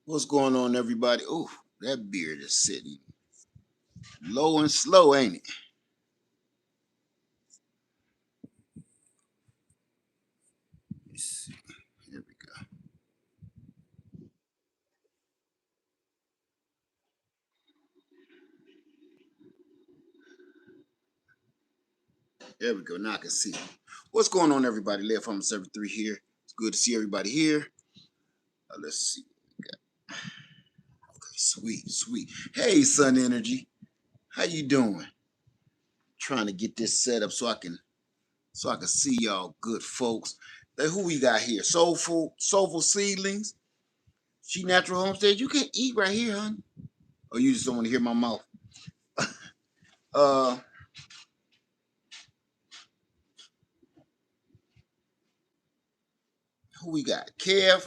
What's going on, everybody? Oh, that beard is sitting low and slow, ain't it? Let's see. Here we go. There we go. Now I can see. What's going on, everybody? Left from 73 here. It's good to see everybody here. Let's see. Okay, sweet, sweet. Hey, Sun Energy, how you doing? Trying to get this set up so I can see y'all, good folks. Hey, who we got here? Soulful Seedlings. She Natural Homestead. You can eat right here, honey. Or you just don't want to hear my mouth. Uh, who we got? Kev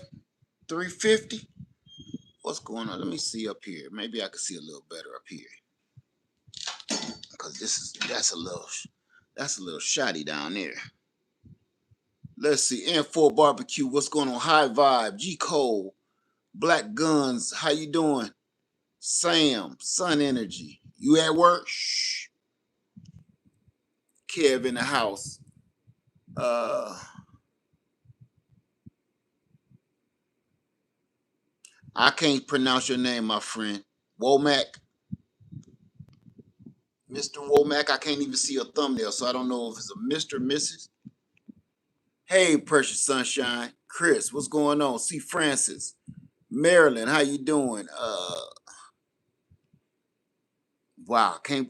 350. What's going on? Let me see up here. Maybe I can see a little better up here because that's a little shoddy down there. Let's see. And4 barbecue. What's going on? High vibe. G Cole. Black Guns. How you doing? Sam. Sun Energy. You at work? Shh. Kev in the house. Uh, I can't pronounce your name, my friend. Womack. Mr. Womack. I can't even see a thumbnail, so I don't know if it's a Mr. Mrs. Hey, Precious Sunshine. Chris, what's going on? C. Francis. Marilyn, how you doing? Wow, can't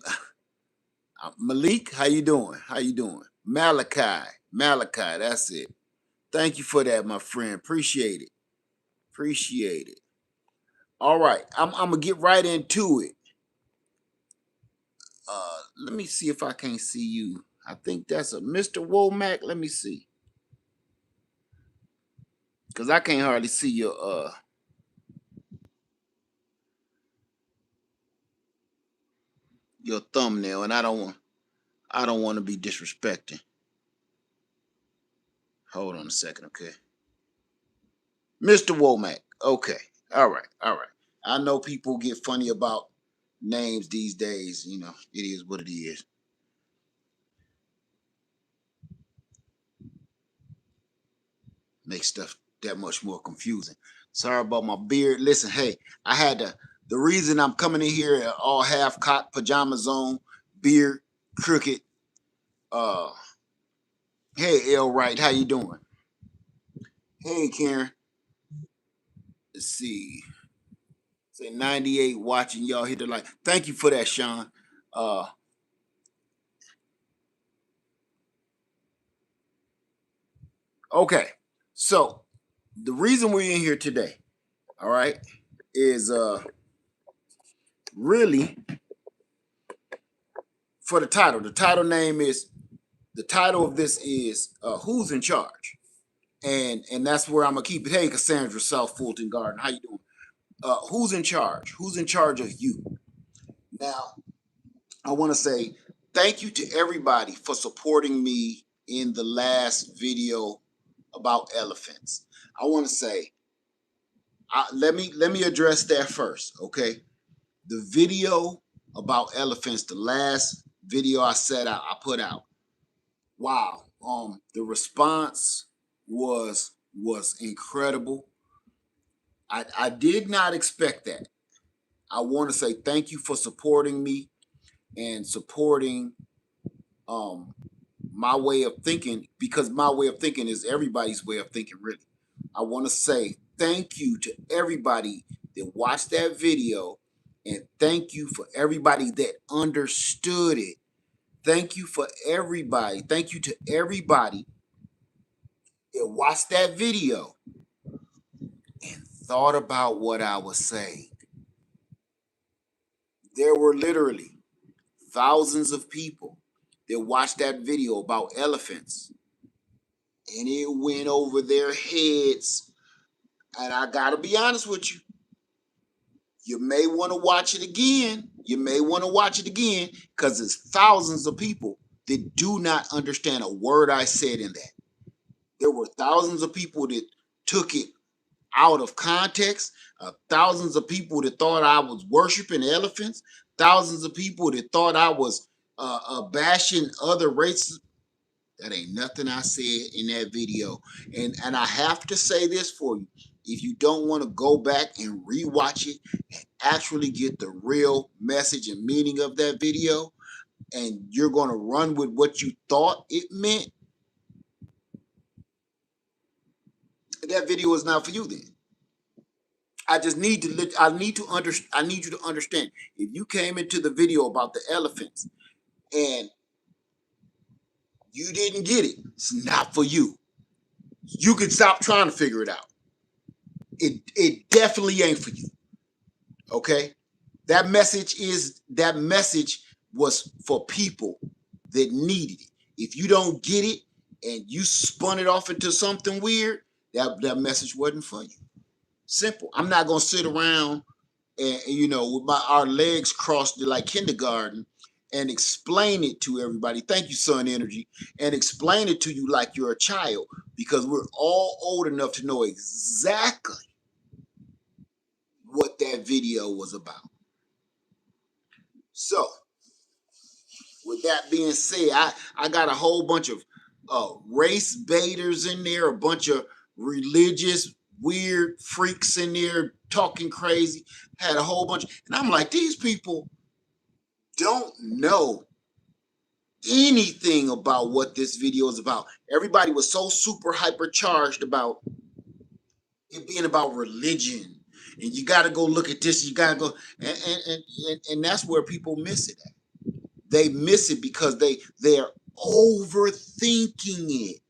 Malik, how you doing? How you doing? Malachi, that's it. Thank you for that, my friend. Appreciate it. Appreciate it. All right, I'm gonna get right into it. Let me see if I can't see you. I think that's a Mr. Womack. Let me see, cause I can't hardly see your thumbnail, and I don't want to be disrespecting. Hold on a second, okay? Mr. Womack. Okay. All right. All right. I know people get funny about names these days. It is what it is. Makes stuff that much more confusing. Sorry about my beard. Listen, hey, I had the reason I'm coming in here at all half cock pajamas on, beard crooked. Uh hey L Wright, how you doing? Hey Karen. Let's see. Say 98 watching y'all hit the like. Thank you for that, Sean. Uh okay. So the reason we're in here today, all right, is really for the title. The title of this is Who's in Charge? And that's where I'm gonna keep it. Hey Cassandra South Fulton Garden, how you doing? Who's in charge? Who's in charge of you? Now, I want to say thank you to everybody for supporting me in the last video about elephants. I want to say let me address that first, okay? The video about elephants, the last video I put out. Wow, the response was incredible. I did not expect that. I want to say thank you for supporting me and supporting um my way of thinking, because my way of thinking is everybody's way of thinking, really. I want to say thank you to everybody that watched that video, and thank you for everybody that understood it. Thank you for everybody. Thank you to everybody that watched that video and thought about what I was saying. There were literally thousands of people that watched that video about elephants, and it went over their heads. And I gotta be honest with you, you may want to watch it again. You may want to watch it again because there's thousands of people that do not understand a word I said in that. There were thousands of people that took it out of context. Thousands of people that thought I was worshiping elephants. Thousands of people that thought I was bashing other races. That ain't nothing I said in that video. And I have to say this for you. If you don't want to go back and rewatch it and actually get the real message and meaning of that video, and you're going to run with what you thought it meant, that video is not for you then. I just need to I need you to understand. If you came into the video about the elephants and you didn't get it, it's not for you. You can stop trying to figure it out. It definitely ain't for you. Okay? That message was for people that needed it. If you don't get it and you spun it off into something weird, that message wasn't for you. Simple. I'm not gonna sit around and with our legs crossed like kindergarten and explain it to everybody. Thank you, Sun Energy, and explain it to you like you're a child, because we're all old enough to know exactly what that video was about. So, with that being said, I got a whole bunch of race baiters in there, a bunch of religious weird freaks in there talking crazy. Had a whole bunch, and I'm like, these people don't know anything about what this video is about. Everybody was so super hypercharged about it being about religion, and you got to go look at this. You got to go, and that's where people miss it at. They miss it because they're overthinking it.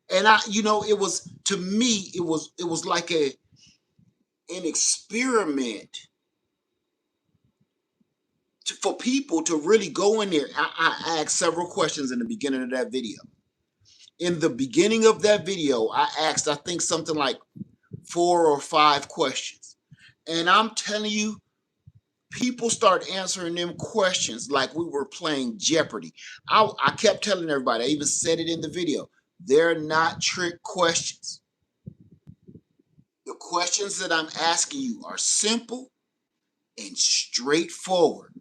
And it was, to me, it was like an experiment for people to really go in there. I asked several questions in the beginning of that video. In the beginning of that video, I asked, I think, something like 4 or 5 questions. And I'm telling you, people start answering them questions like we were playing Jeopardy. I kept telling everybody, I even said it in the video, they're not trick questions. The questions that I'm asking you are simple and straightforward.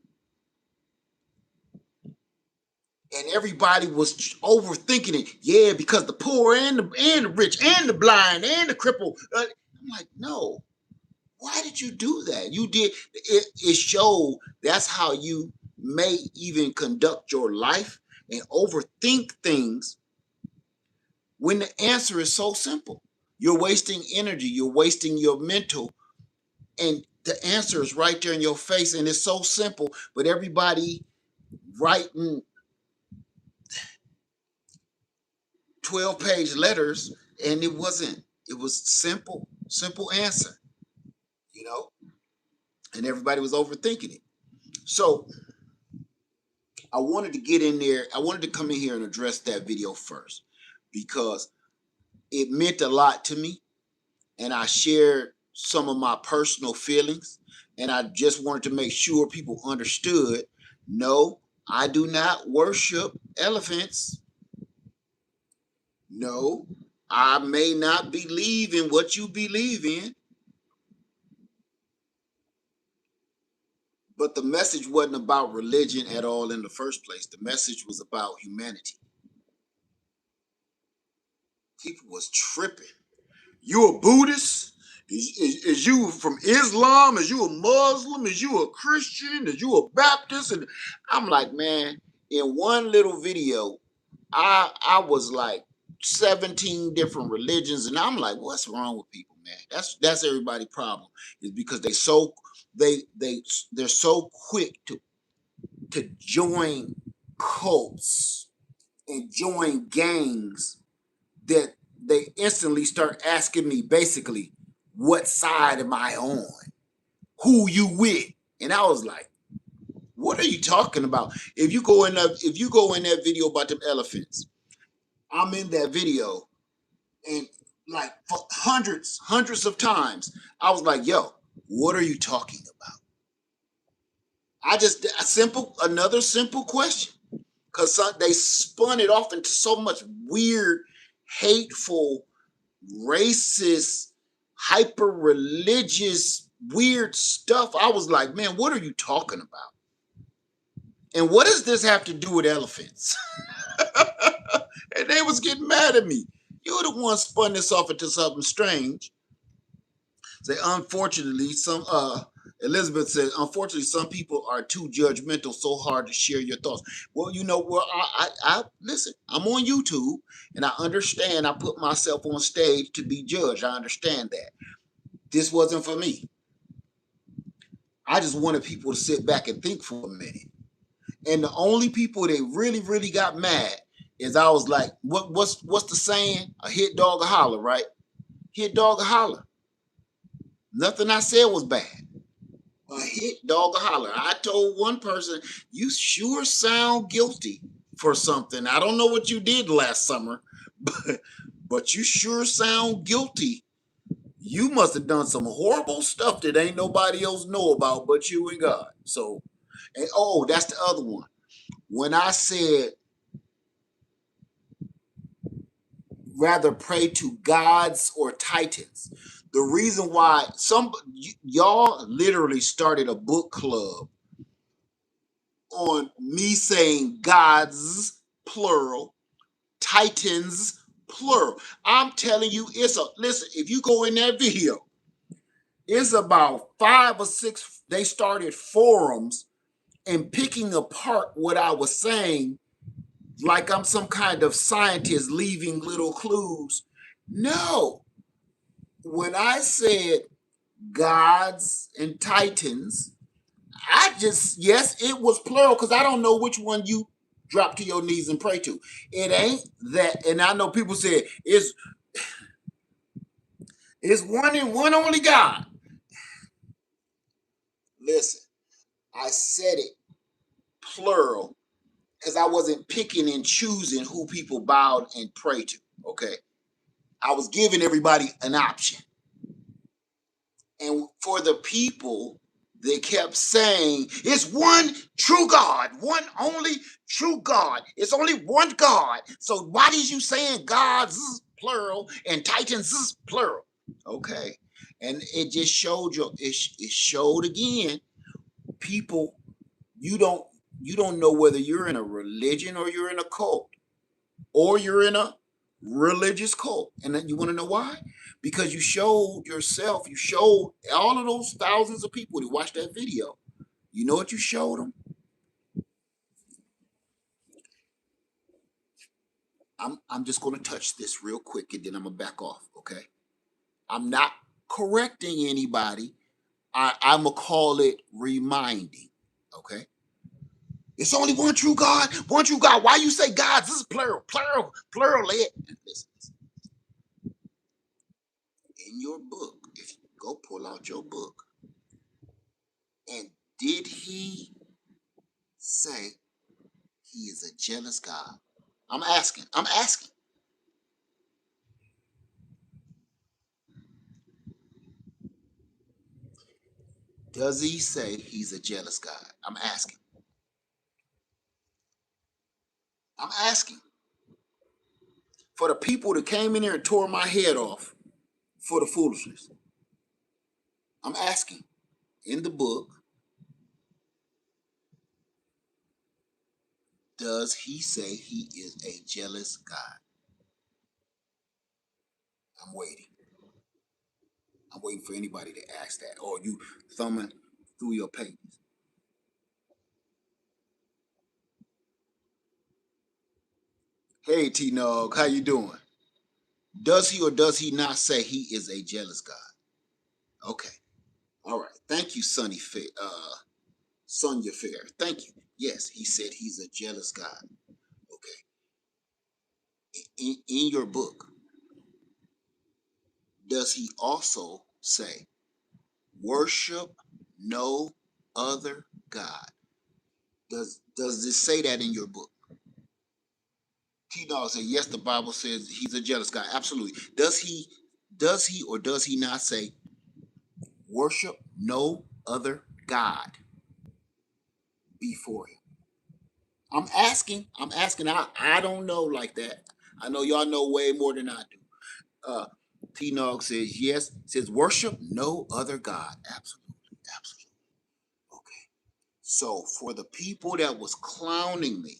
And everybody was overthinking it. Yeah, because the poor and the rich and the blind and the crippled. I'm like, no. Why did you do that? You did it showed that's how you may even conduct your life and overthink things when the answer is so simple. You're wasting energy, you're wasting your mental, and the answer is right there in your face, and it's so simple, but everybody writing 12-page letters, and it wasn't. It was simple answer, and everybody was overthinking it. So I wanted to get in there. I wanted to come in here and address that video first because it meant a lot to me, and I shared some of my personal feelings, and I just wanted to make sure people understood, no, I do not worship elephants. No, I may not believe in what you believe in, but the message wasn't about religion at all in the first place. The message was about humanity. People was tripping. You a Buddhist? Is you from Islam? Is you a Muslim? Is you a Christian? Is you a Baptist? And I'm like, man, in one little video, I was like 17 different religions, and I'm like, what's wrong with people, man? That's everybody's problem, is because they're so quick to join cults and join gangs that they instantly start asking me basically, what side am I on? Who you with? And I was like, what are you talking about? If you go in that video about them elephants, I'm in that video, and like for hundreds of times, I was like, yo, what are you talking about? Another simple question. Because they spun it off into so much weird, hateful, racist, hyper religious weird stuff. I was like, man, what are you talking about? And what does this have to do with elephants? And they was getting mad at me. You're the one spun this off into something strange. Say, unfortunately, some Elizabeth said, unfortunately, some people are too judgmental, so hard to share your thoughts. Well, you know, well, I listen. I'm on YouTube, and I understand. I put myself on stage to be judged. I understand that. This wasn't for me. I just wanted people to sit back and think for a minute. And the only people that really, really got mad is I was like, what's the saying? A hit dog a holler, right? Hit dog a holler. Nothing I said was bad. A hit dog a holler. I told one person, you sure sound guilty for something. I don't know what you did last summer, but you sure sound guilty. You must have done some horrible stuff that ain't nobody else know about but you and God. So, and oh, that's the other one. When I said rather pray to gods or titans, the reason why y'all literally started a book club on me saying gods plural, titans plural. I'm telling you, listen, if you go in that video, it's about 5 or 6. They started forums and picking apart what I was saying like I'm some kind of scientist leaving little clues. No. When I said gods and titans, yes, it was plural because I don't know which one you drop to your knees and pray to. It ain't that. And I know people say it's one and one only God. Listen, I said it plural because I wasn't picking and choosing who people bowed and pray to. Okay. I was giving everybody an option. And for the people, they kept saying, it's one true God, one only true God. It's only one God. So why did you saying gods plural and titans plural? Okay. And it just showed you, it showed again, people, you don't know whether you're in a religion or you're in a cult or you're in a religious cult. And then you want to know why? Because you showed yourself, you showed all of those thousands of people who watched that video. You know what you showed them? I'm just going to touch this real quick and then I'm going to back off, okay? I'm not correcting anybody. I'm going to call it reminding, okay? It's only one true God, one true God. Why you say gods? This is plural, plural, plural. Listen, in your book, if you go pull out your book, and did he say he is a jealous God? I'm asking. I'm asking. Does he say he's a jealous God? I'm asking. I'm asking. For the people that came in here and tore my head off for the foolishness, I'm asking. In the book, does he say he is a jealous God? I'm waiting. I'm waiting for anybody to ask that. Or you thumbing through your pages. Hey T-Nog, how you doing? Does he or does he not say he is a jealous God? Okay. All right. Thank you, Sonia Fair. Thank you. Yes, he said he's a jealous God. Okay. In your book, does he also say, worship no other God? Does this say that in your book? T-Dog said, yes, the Bible says he's a jealous God. Absolutely. Does he or does he not say, worship no other God before him? I'm asking. I'm asking. I don't know like that. I know y'all know way more than I do. T-Nog says yes. Says worship no other God. Absolutely, absolutely. Okay. So for the people that was clowning me,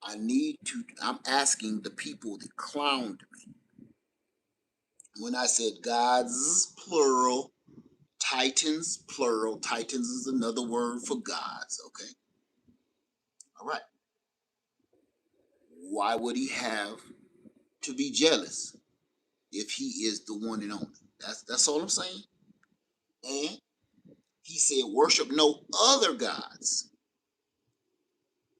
I'm asking the people that clowned me. When I said gods, plural, titans, plural, titans is another word for gods, okay? All right. Why would he have to be jealous if he is the one and only? That's all I'm saying. And he said, worship no other gods,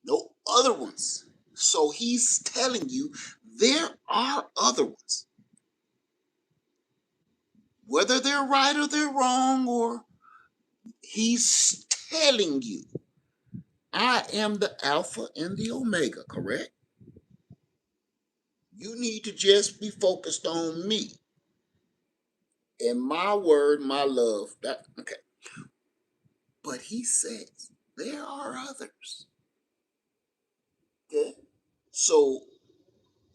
no other ones. So he's telling you there are other ones. Whether they're right or they're wrong, or he's telling you, I am the Alpha and the Omega, correct? You need to just be focused on me and my word, my love. That okay. But he says there are others. Okay. So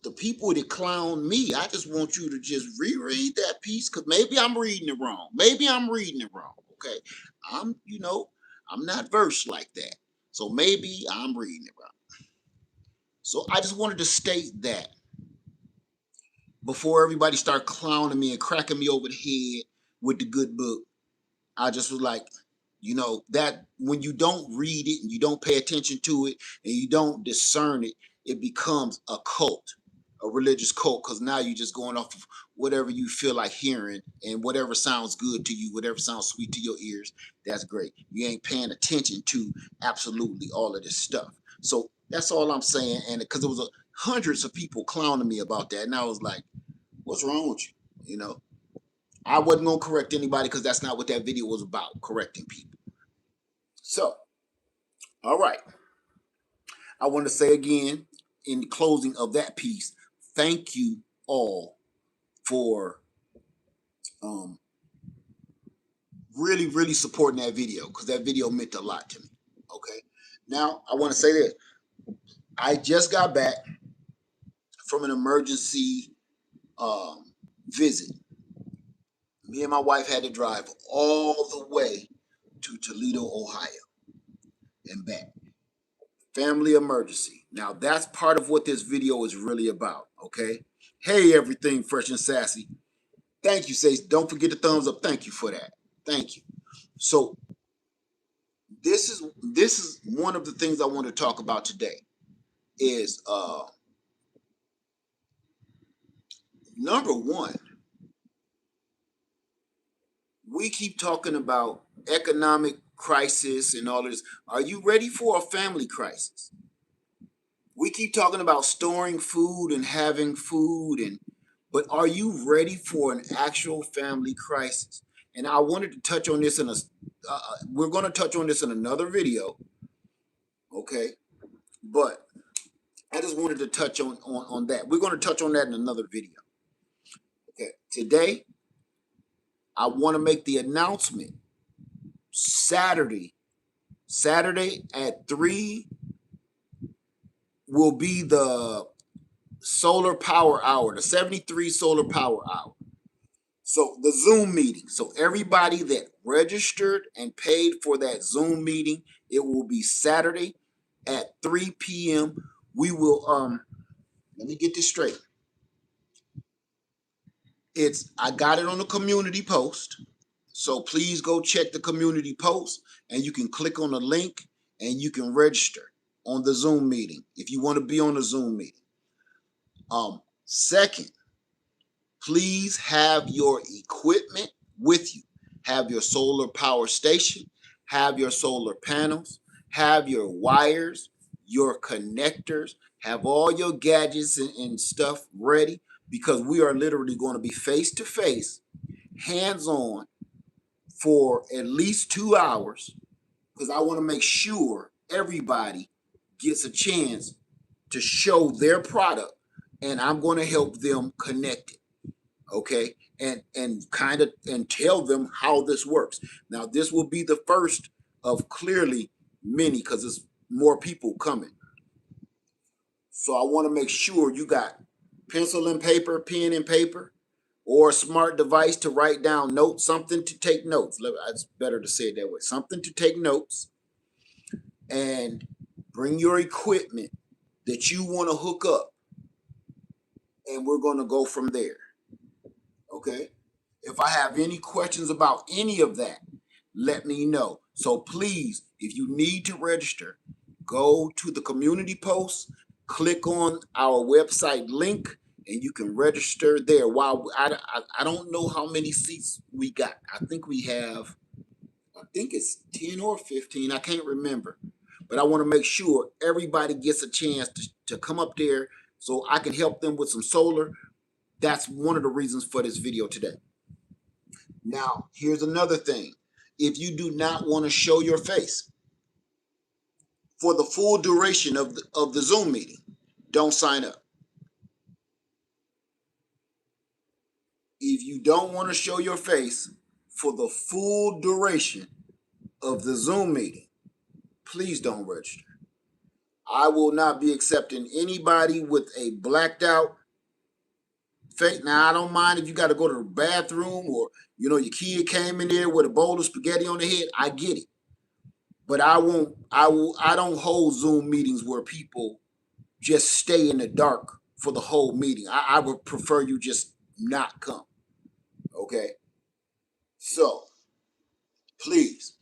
the people that clown me, I just want you to just reread that piece because maybe I'm reading it wrong. Maybe I'm reading it wrong. Okay. I'm not versed like that. So maybe I'm reading it wrong. So I just wanted to state that before everybody start clowning me and cracking me over the head with the good book. I just was like, that when you don't read it and you don't pay attention to it and you don't discern it, it becomes a cult, a religious cult, because now you're just going off of whatever you feel like hearing and whatever sounds good to you, whatever sounds sweet to your ears, that's great. You ain't paying attention to absolutely all of this stuff. So that's all I'm saying. And because it was hundreds of people clowning me about that, and I was like, what's wrong with you? I wasn't going to correct anybody because that's not what that video was about, correcting people. So, all right. I want to say again, in the closing of that piece, thank you all for really, really supporting that video because that video meant a lot to me. Okay. Now, I want to say this. I just got back from an emergency visit. Me and my wife had to drive all the way to Toledo, Ohio and back. Family emergency. Now that's part of what this video is really about, okay? Hey, everything fresh and sassy. Thank you, Sace. Don't forget the thumbs up. Thank you for that. Thank you. So this is one of the things I want to talk about today is number one, we keep talking about economic crisis and all this. Are you ready for a family crisis? We keep talking about storing food and having food, but are you ready for an actual family crisis? And I wanted to touch on this we're going to touch on this in another video, okay? But I just wanted to touch on that. We're going to touch on that in another video. Okay, today I want to make the announcement. Saturday at 3 will be the solar power hour, the 73 solar power hour. So the Zoom meeting. So everybody that registered and paid for that Zoom meeting, it will be Saturday at 3 p.m. We will let me get this straight. I got it on the community post. So please go check the community post and you can click on the link and you can register on the Zoom meeting if you want to be on the Zoom meeting. Second, please have your equipment with you. Have your solar power station, have your solar panels, have your wires, your connectors, have all your gadgets and stuff ready because we are literally going to be face to face, hands on for at least 2 hours because I want to make sure everybody gets a chance to show their product and I'm going to help them connect it. Okay, and kind of and tell them how this works. Now this will be the first of clearly many because there's more people coming. So I want to make sure you got pencil and paper, pen and paper, or a smart device to write down notes, something to take notes. It's better to say it that way. Something to take notes, and bring your equipment that you want to hook up, and we're going to go from there. Okay? If I have any questions about any of that, let me know. So please, if you need to register, go to the community post, click on our website link, and you can register there. While I don't know how many seats we got. I think it's 10 or 15. I can't remember. But I want to make sure everybody gets a chance to come up there so I can help them with some solar. That's one of the reasons for this video today. Now, here's another thing. If you do not want to show your face for the full duration of the Zoom meeting, don't sign up. If you don't want to show your face for the full duration of the Zoom meeting, please don't register. I will not be accepting anybody with a blacked out face. Now, I don't mind if you got to go to the bathroom, or your kid came in there with a bowl of spaghetti on the head. I get it. But I don't hold Zoom meetings where people just stay in the dark for the whole meeting. I would prefer you just not come. Okay? So, please,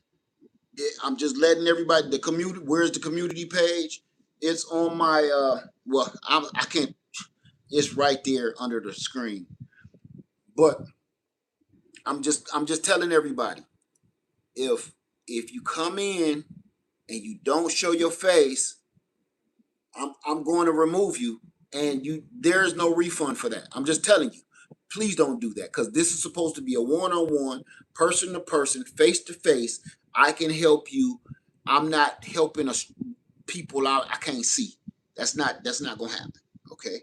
I'm just letting everybody, the community, where's the community page? It's on my, I can't, it's right there under the screen. But I'm just telling everybody, if you come in and you don't show your face, I'm going to remove you, and there's no refund for that. I'm just telling you. Please don't do that, because this is supposed to be a one-on-one, person-to-person, face-to-face. I can help you. I'm not helping people out I can't see. That's not going to happen. Okay?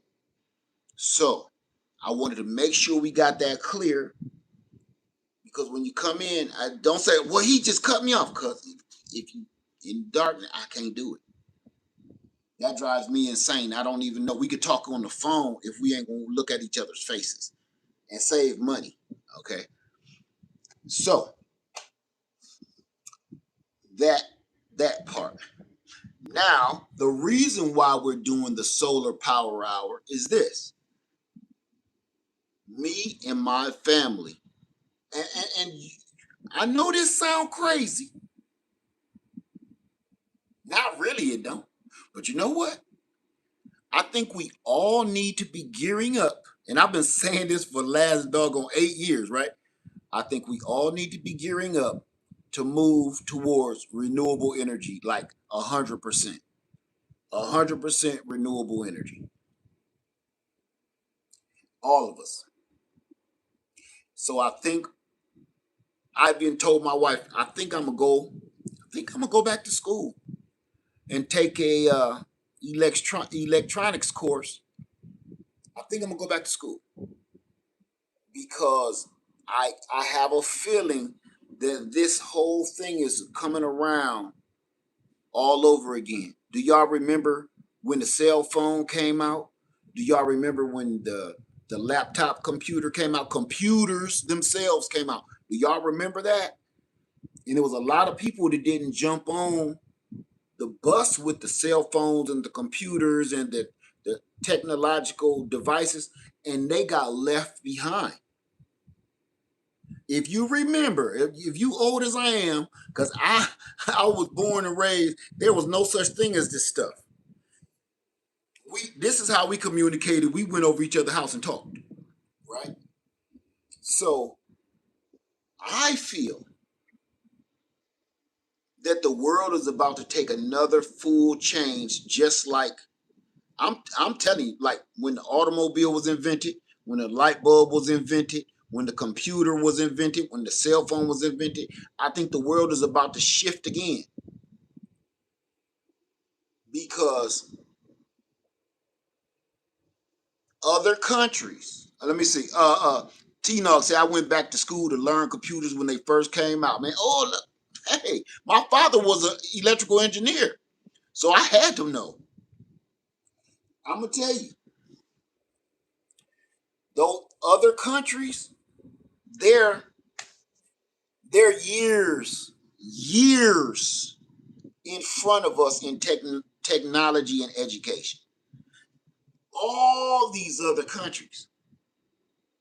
So, I wanted to make sure we got that clear, because when you come in, I don't say, well, he just cut me off, because if you in darkness, I can't do it. That drives me insane. I don't even know. We could talk on the phone if we ain't going to look at each other's faces and save money. Okay? So, that part. Now, the reason why we're doing the solar power hour is this. Me and my family, and I know this sounds crazy. Not really, it don't. But you know what? I think we all need to be gearing up. And I've been saying this for the last doggone 8 years, right? I think we all need to be gearing up to move towards renewable energy, like 100%. 100% renewable energy. All of us. So I think I've been told my wife, I think I'm gonna go back to school and take a electronics course. I think I'm gonna go back to school, because I have a feeling that this whole thing is coming around all over again. Do y'all remember when the cell phone came out? Do y'all remember when the laptop computer came out? Computers themselves came out. Do y'all remember that? And there was a lot of people that didn't jump on the bus with the cell phones and the computers and the technological devices, and they got left behind. If you remember, if you old as I am, because I was born and raised, there was no such thing as this stuff. This is how we communicated. We went over each other's house and talked, right? So I feel that the world is about to take another full change, just like I'm telling you, like when the automobile was invented, when the light bulb was invented, when the computer was invented, when the cell phone was invented. I think the world is about to shift again, because other countries, let me see, T-Nog said, I went back to school to learn computers when they first came out. Man, oh, look, hey, my father was an electrical engineer, so I had to know. I'm going to tell you, Those other countries, they're they're years in front of us in technology and education. All these other countries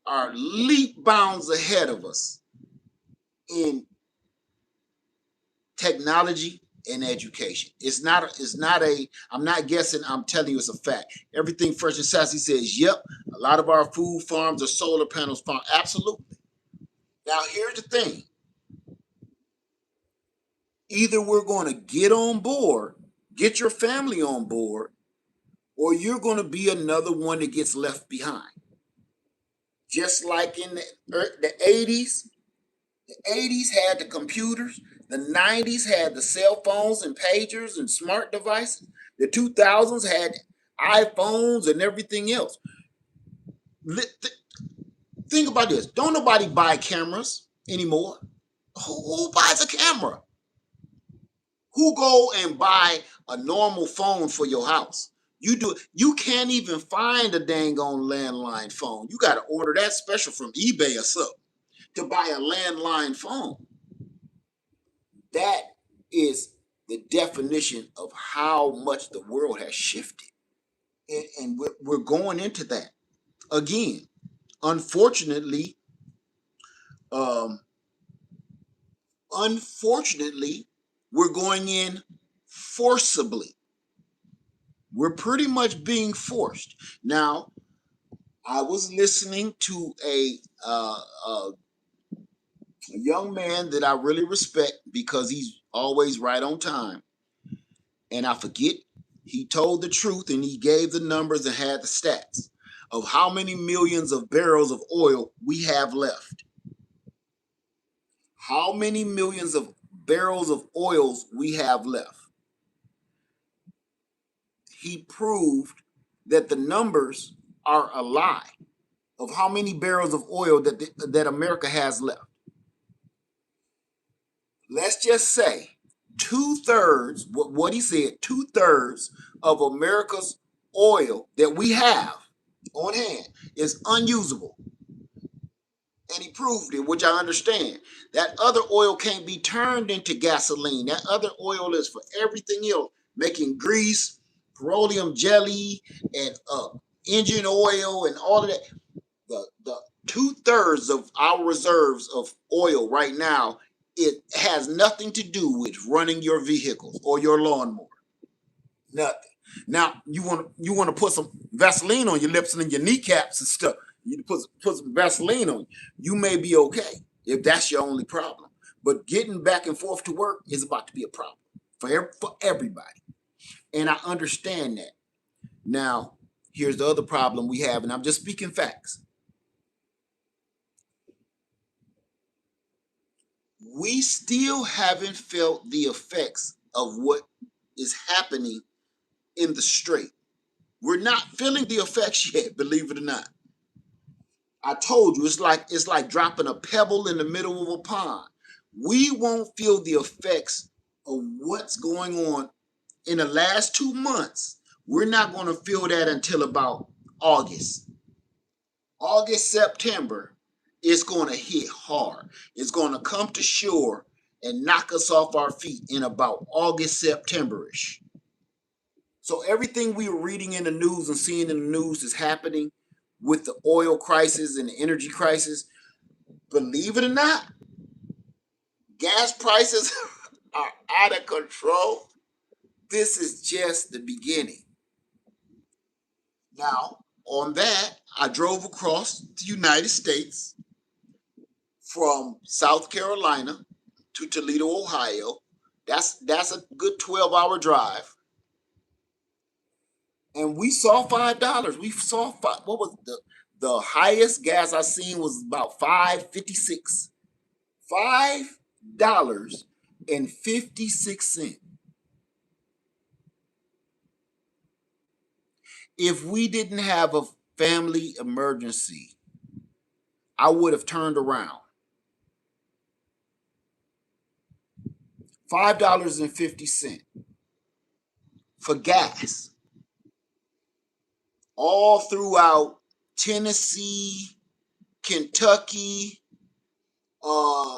are leap bounds ahead of us in technology and education. I'm not guessing, I'm telling you it's a fact. Everything Fresh and Sassy says, yep, a lot of our food farms are solar panels farm. Absolutely. Now here's the thing. Either we're going to get on board, get your family on board, or you're going to be another one that gets left behind. Just like in the 80s, the 80s had the computers, the 90s had the cell phones and pagers and smart devices, the 2000s had iPhones and everything else. Think about this. Don't nobody buy cameras anymore. Who buys a camera? Who go and buy a normal phone for your house? You do. You can't even find a dang on landline phone. You got to order that special from eBay or something to buy a landline phone. That is the definition of how much the world has shifted, and we're going into that again. Unfortunately, um, unfortunately, we're going in forcibly. We're pretty much being forced. Now, I was listening to a young man that I really respect because he's always right on time. And I forget, he told the truth and he gave the numbers and had the stats of how many millions of barrels of oil we have left. How many millions of barrels of oils we have left. He proved that the numbers are a lie of how many barrels of oil that America has left. Let's just say 2/3, what he said, 2/3 of America's oil that we have on hand is unusable. And he proved it, which I understand. That other oil can't be turned into gasoline. That other oil is for everything else, making grease, petroleum jelly, and engine oil, and all of that. The 2/3 of our reserves of oil right now, it has nothing to do with running your vehicles or your lawnmower. Nothing. Now you want to put some Vaseline on your lips and your kneecaps and stuff. You put some Vaseline on. You may be okay if that's your only problem. But getting back and forth to work is about to be a problem for everybody. And I understand that. Now, here's the other problem we have, and I'm just speaking facts. We still haven't felt the effects of what is happening in the strait. We're not feeling the effects yet, believe it or not. I told you, it's like dropping a pebble in the middle of a pond. We won't feel the effects of what's going on in the last 2 months. We're not going to feel that until about August. August, September, it's going to hit hard. It's going to come to shore and knock us off our feet in about August, September-ish. So everything we were reading in the news and seeing in the news is happening with the oil crisis and the energy crisis. Believe it or not, gas prices are out of control. This is just the beginning. Now, on that, I drove across the United States from South Carolina to Toledo, Ohio. That's a good 12-hour drive. And we saw $5. We saw five, what was the highest gas I seen was about $5.56. $5.56. If we didn't have a family emergency, I would have turned around. $5.50 for gas all throughout Tennessee, Kentucky,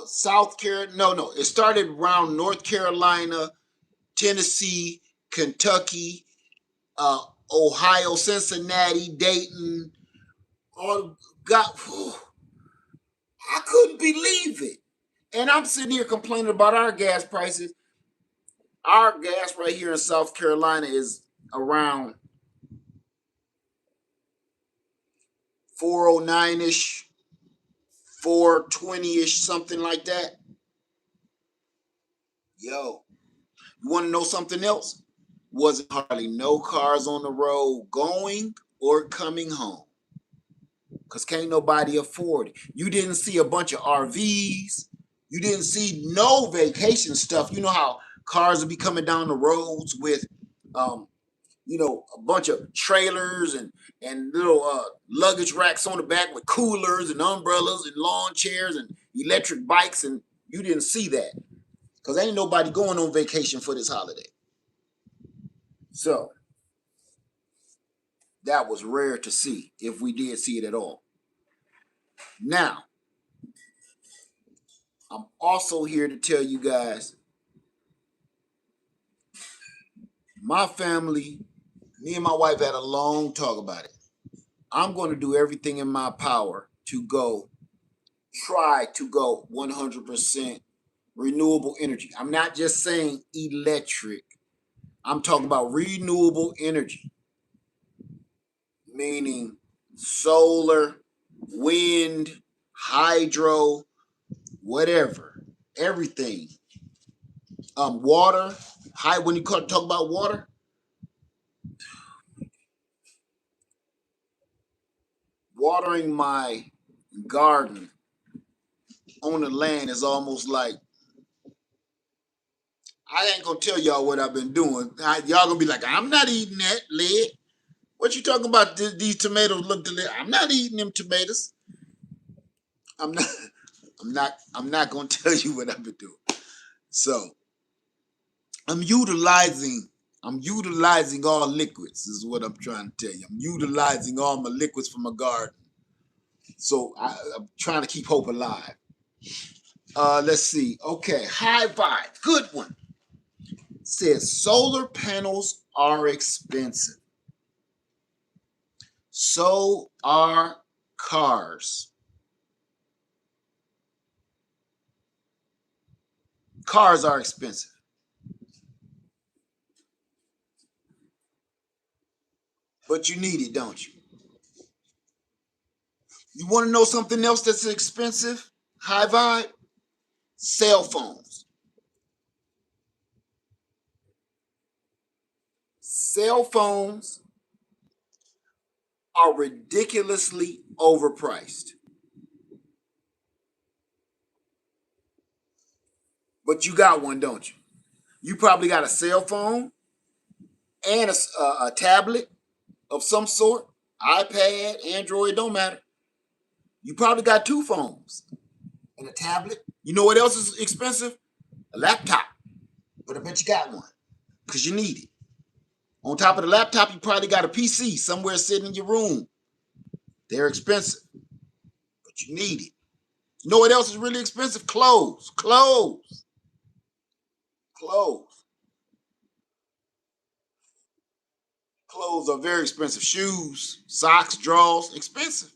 South Carolina. No, it started around North Carolina, Tennessee, Kentucky, Ohio, Cincinnati, Dayton. All got. I couldn't believe it. And I'm sitting here complaining about our gas prices. Our gas right here in South Carolina is around 409-ish, 420-ish, something like that. Yo, you want to know something else? Wasn't hardly no cars on the road going or coming home. Because can't nobody afford it. You didn't see a bunch of RVs. You didn't see no vacation stuff. You know how cars will be coming down the roads with a bunch of trailers and little luggage racks on the back with coolers and umbrellas and lawn chairs and electric bikes, and you didn't see that because ain't nobody going on vacation for this holiday. So that was rare to see, if we did see it at all. Now, I'm also here to tell you guys, my family, me and my wife had a long talk about it. I'm going to do everything in my power to try to go 100% renewable energy. I'm not just saying electric. I'm talking about renewable energy, meaning solar, wind, hydro, whatever, everything. Water. When you talk about water, watering my garden on the land is almost like, I ain't gonna tell y'all what I've been doing. Y'all gonna be like, I'm not eating that lead. What you talking about? These tomatoes look delicious. I'm not eating them tomatoes. I'm not. I'm not gonna tell you what I've been doing. So I'm utilizing all liquids. Is what I'm trying to tell you. I'm utilizing all my liquids from my garden. So I'm trying to keep hope alive. Let's see. Okay, high vibe. Good one. Says solar panels are expensive. So are cars. Cars are expensive. But you need it, don't you? You want to know something else that's expensive? High vibe? Cell phones. Cell phones are ridiculously overpriced. But you got one, don't you? You probably got a cell phone and a tablet of some sort, iPad, Android, don't matter. You probably got two phones and a tablet. You know what else is expensive? A laptop. But I bet you got one because you need it. On top of the laptop, you probably got a PC somewhere sitting in your room. They're expensive, but you need it. You know what else is really expensive? Clothes. Clothes. Clothes. Clothes are very expensive. Shoes, socks, drawers, expensive.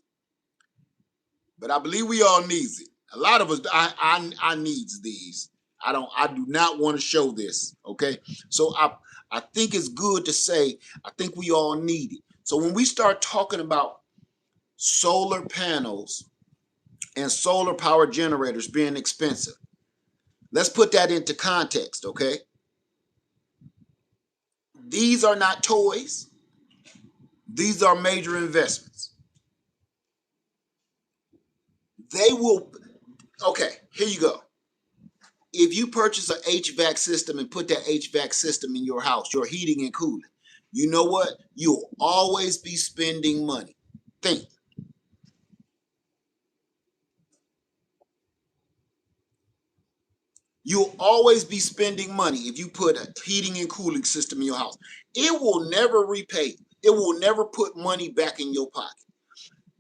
But I believe we all needs it. A lot of us, I needs these. I do not want to show this. Okay. So I think it's good to say, I think we all need it. So when we start talking about solar panels and solar power generators being expensive, let's put that into context, okay? These are not toys. These are major investments. They will, okay, here you go. If you purchase an HVAC system and put that HVAC system in your house, your heating and cooling, you know what? You'll always be spending money. Think. You'll always be spending money if you put a heating and cooling system in your house. It will never repay. It will never put money back in your pocket.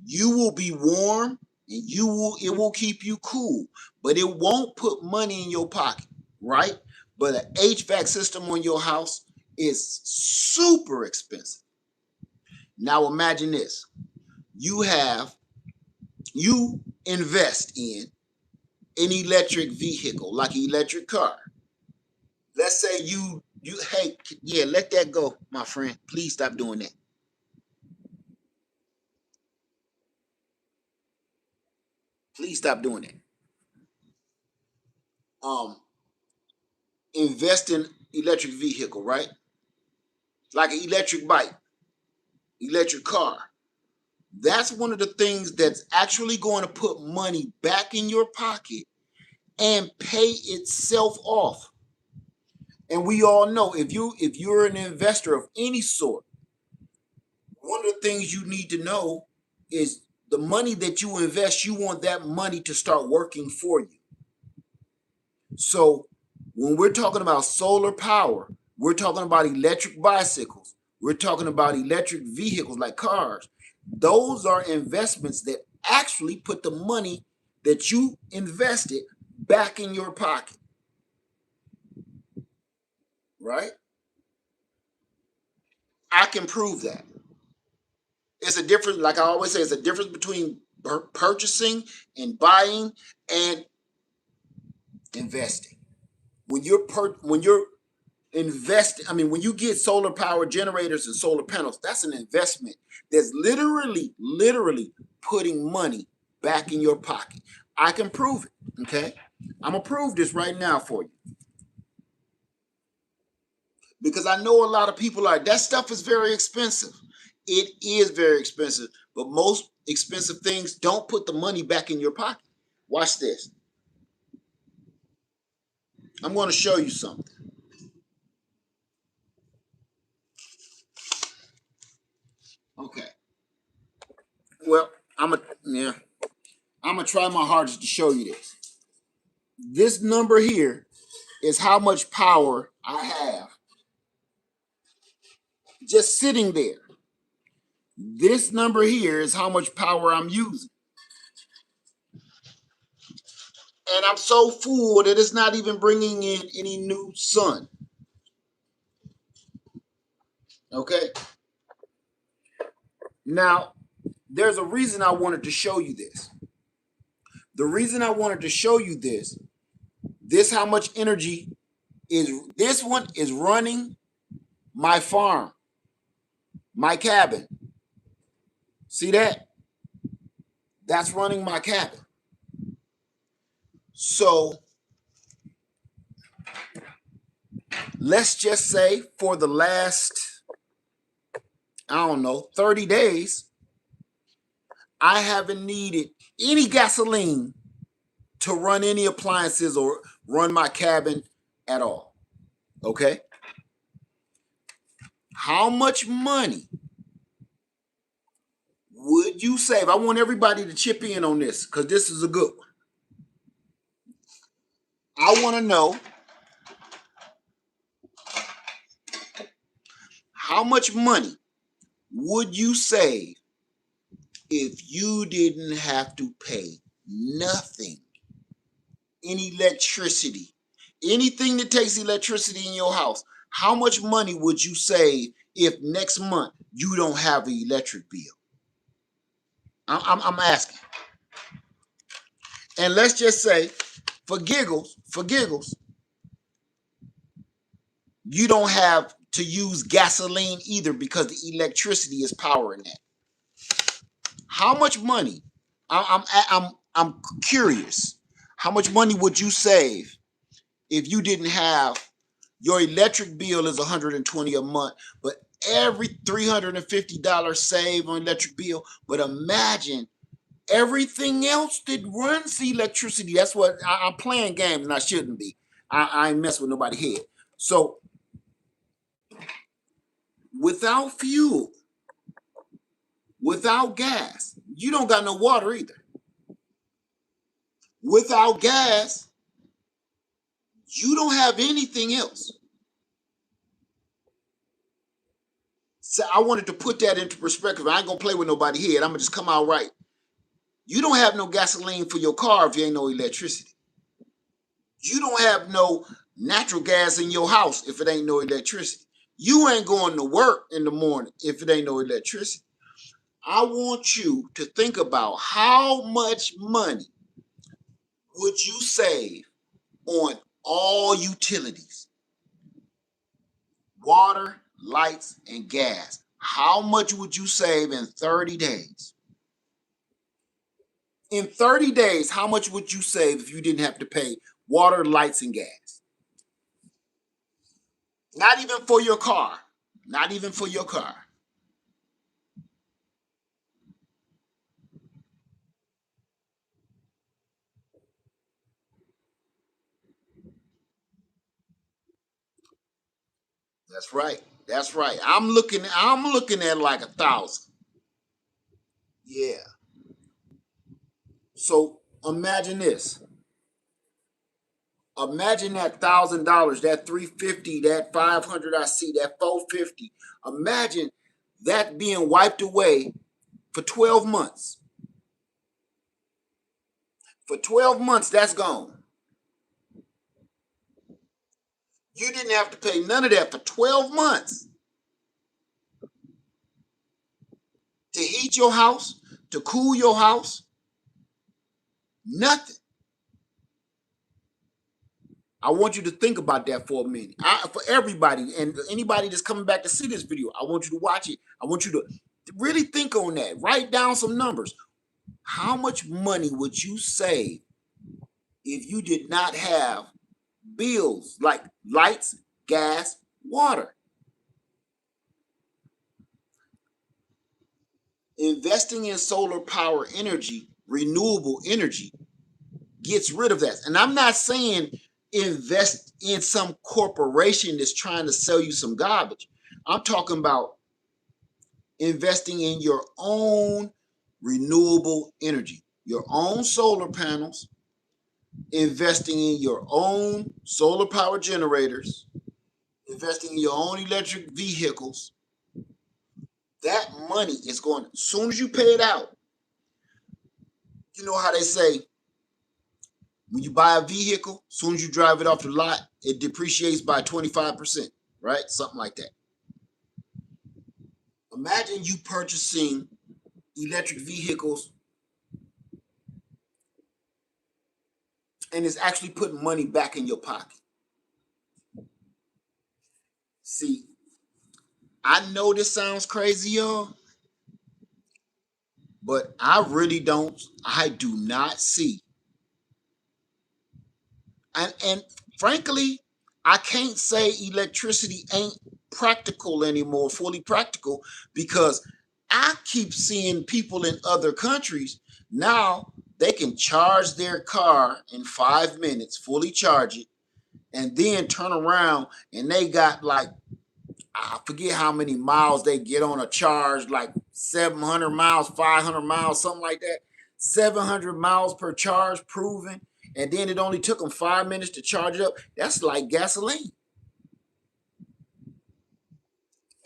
You will be warm and it will keep you cool, but it won't put money in your pocket, right? But an HVAC system on your house is super expensive. Now imagine this. You have you invest in an electric vehicle, like an electric car. Let's say you hey, yeah, let that go, my friend. Please stop doing that. Please stop doing that. Um, invest in electric vehicle, right? Like an electric bike, electric car. That's one of the things that's actually going to put money back in your pocket and pay itself off. And we all know if you're an investor of any sort, one of the things you need to know is the money that you invest, you want that money to start working for you. So when we're talking about solar power, we're talking about electric bicycles, we're talking about electric vehicles like cars. Those are investments that actually put the money that you invested back in your pocket, right? I can prove that. It's a difference, like I always say, it's a difference between purchasing and buying and investing. When you're investing, I mean, when you get solar power generators and solar panels, that's an investment that's literally putting money back in your pocket. I can prove it. Okay, I'm gonna prove this right now for you because I know a lot of people are that stuff is very expensive. It is very expensive, but most expensive things don't put the money back in your pocket. Watch this. I'm going to show you something. Okay. Well, yeah. I'm gonna try my hardest to show you this. This number here is how much power I have just sitting there. This number here is how much power I'm using. And I'm so full that it's not even bringing in any new sun. Okay. Now, there's a reason I wanted to show you this. The reason I wanted to show you this how much energy is this one is running my farm, my cabin. See that? That's running my cabin. So let's just say for the last, I don't know, 30 days, I haven't needed any gasoline to run any appliances or run my cabin at all. Okay? How much money would you save? I want everybody to chip in on this because this is a good one. I want to know how much money would you save if you didn't have to pay nothing in electricity, anything that takes electricity in your house? How much money would you save if next month you don't have an electric bill? I'm asking. And let's just say, for giggles, you don't have to use gasoline either because the electricity is powering that. How much money? I'm curious. How much money would you save if you didn't have your electric bill is $120 a month, but every $350 save on electric bill. But imagine everything else that runs the electricity. That's what I'm playing games, and I shouldn't be. I ain't mess with nobody head. So without fuel, without gas, you don't got no water either. Without gas, you don't have anything else. So I wanted to put that into perspective. I ain't gonna play with nobody head. I'm gonna just come out right. You don't have no gasoline for your car if you ain't no electricity. You don't have no natural gas in your house if it ain't no electricity. You ain't going to work in the morning if it ain't no electricity. I want you to think about how much money would you save on all utilities, water, lights, and gas. How much would you save in 30 days? In 30 days, how much would you save if you didn't have to pay water, lights, and gas? Not even for your car. Not even for your car. That's right. That's right. I'm looking at like 1,000. Yeah. So imagine this. Imagine that $1,000, that 350, that 500 I see, that 450. Imagine that being wiped away for 12 months. For 12 months, that's gone. You didn't have to pay none of that for 12 months to heat your house, to cool your house. Nothing. I want you to think about that for a minute. For everybody and anybody that's coming back to see this video, I want you to watch it. I want you to really think on that. Write down some numbers. How much money would you save if you did not have bills like lights, gas, water? Investing in solar power energy, renewable energy, gets rid of that. And I'm not saying invest in some corporation that's trying to sell you some garbage. I'm talking about investing in your own renewable energy, your own solar panels, investing in your own solar power generators, investing in your own electric vehicles. That money is going, as soon as you pay it out, you know how they say, when you buy a vehicle, as soon as you drive it off the lot, it depreciates by 25%, right? Something like that. Imagine you purchasing electric vehicles and it's actually putting money back in your pocket. See, I know this sounds crazy, y'all, but I do not see. And frankly, I can't say electricity ain't practical anymore, fully practical, because I keep seeing people in other countries now they can charge their car in 5 minutes, fully charge it, and then turn around and they got like, I forget how many miles they get on a charge, like 700 miles, 500 miles, something like that. 700 miles per charge proven. And then it only took them 5 minutes to charge it up. That's like gasoline.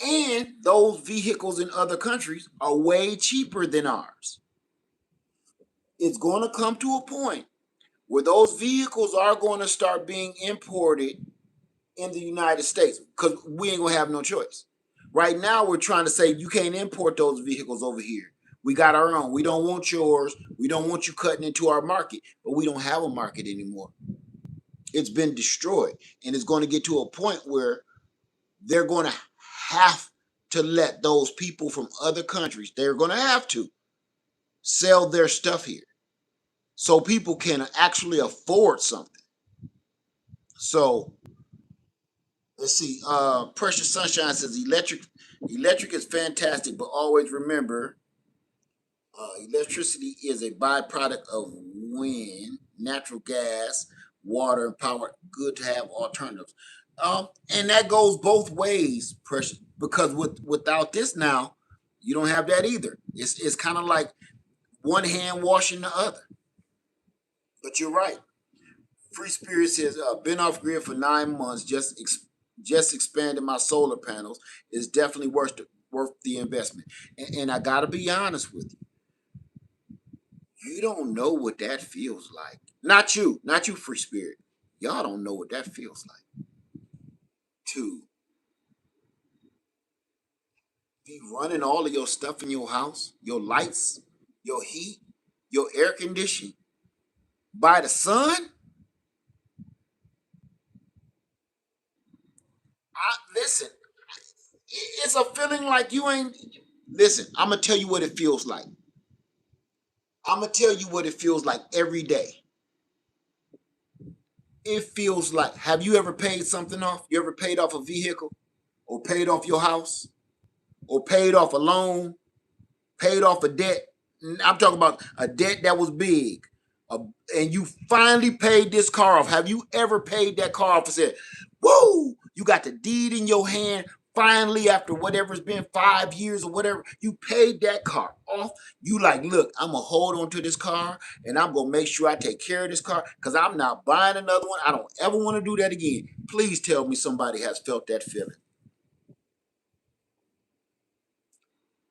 And those vehicles in other countries are way cheaper than ours. It's going to come to a point where those vehicles are going to start being imported in the United States because we ain't going to have no choice. Right now, we're trying to say you can't import those vehicles over here. We got our own. We don't want yours. We don't want you cutting into our market, but we don't have a market anymore. It's been destroyed, and it's going to get to a point where they're going to have to let those people from other countries, they're going to have to sell their stuff here so people can actually afford something. So let's see. Precious Sunshine says electric is fantastic, but always remember electricity is a byproduct of wind, natural gas, water, and power. Good to have alternatives. And that goes both ways, Precious, because without this now, you don't have that either. It's kind of like one hand washing the other. But you're right. Free Spirit says, been off grid for 9 months, just expanded my solar panels. Is definitely worth the investment. And I got to be honest with you. You don't know what that feels like. Not you, free spirit. Y'all don't know what that feels like. To be running all of your stuff in your house, your lights, your heat, your air conditioning by the sun. Listen, it's a feeling like you ain't. Listen, I'm gonna tell you what it feels like. I'm gonna tell you what it feels like every day. It feels like. Have you ever paid something off? You ever paid off a vehicle, or paid off your house, or paid off a loan, paid off a debt? I'm talking about a debt that was big, uh, and you finally paid this car off. Have you ever paid that car off and said, "Whoa, you got the deed in your hand"? Finally, after whatever it's been 5 years or whatever, you paid that car off. You like, look, I'm gonna hold on to this car and I'm gonna make sure I take care of this car because I'm not buying another one. I don't ever want to do that again. Please tell me somebody has felt that feeling.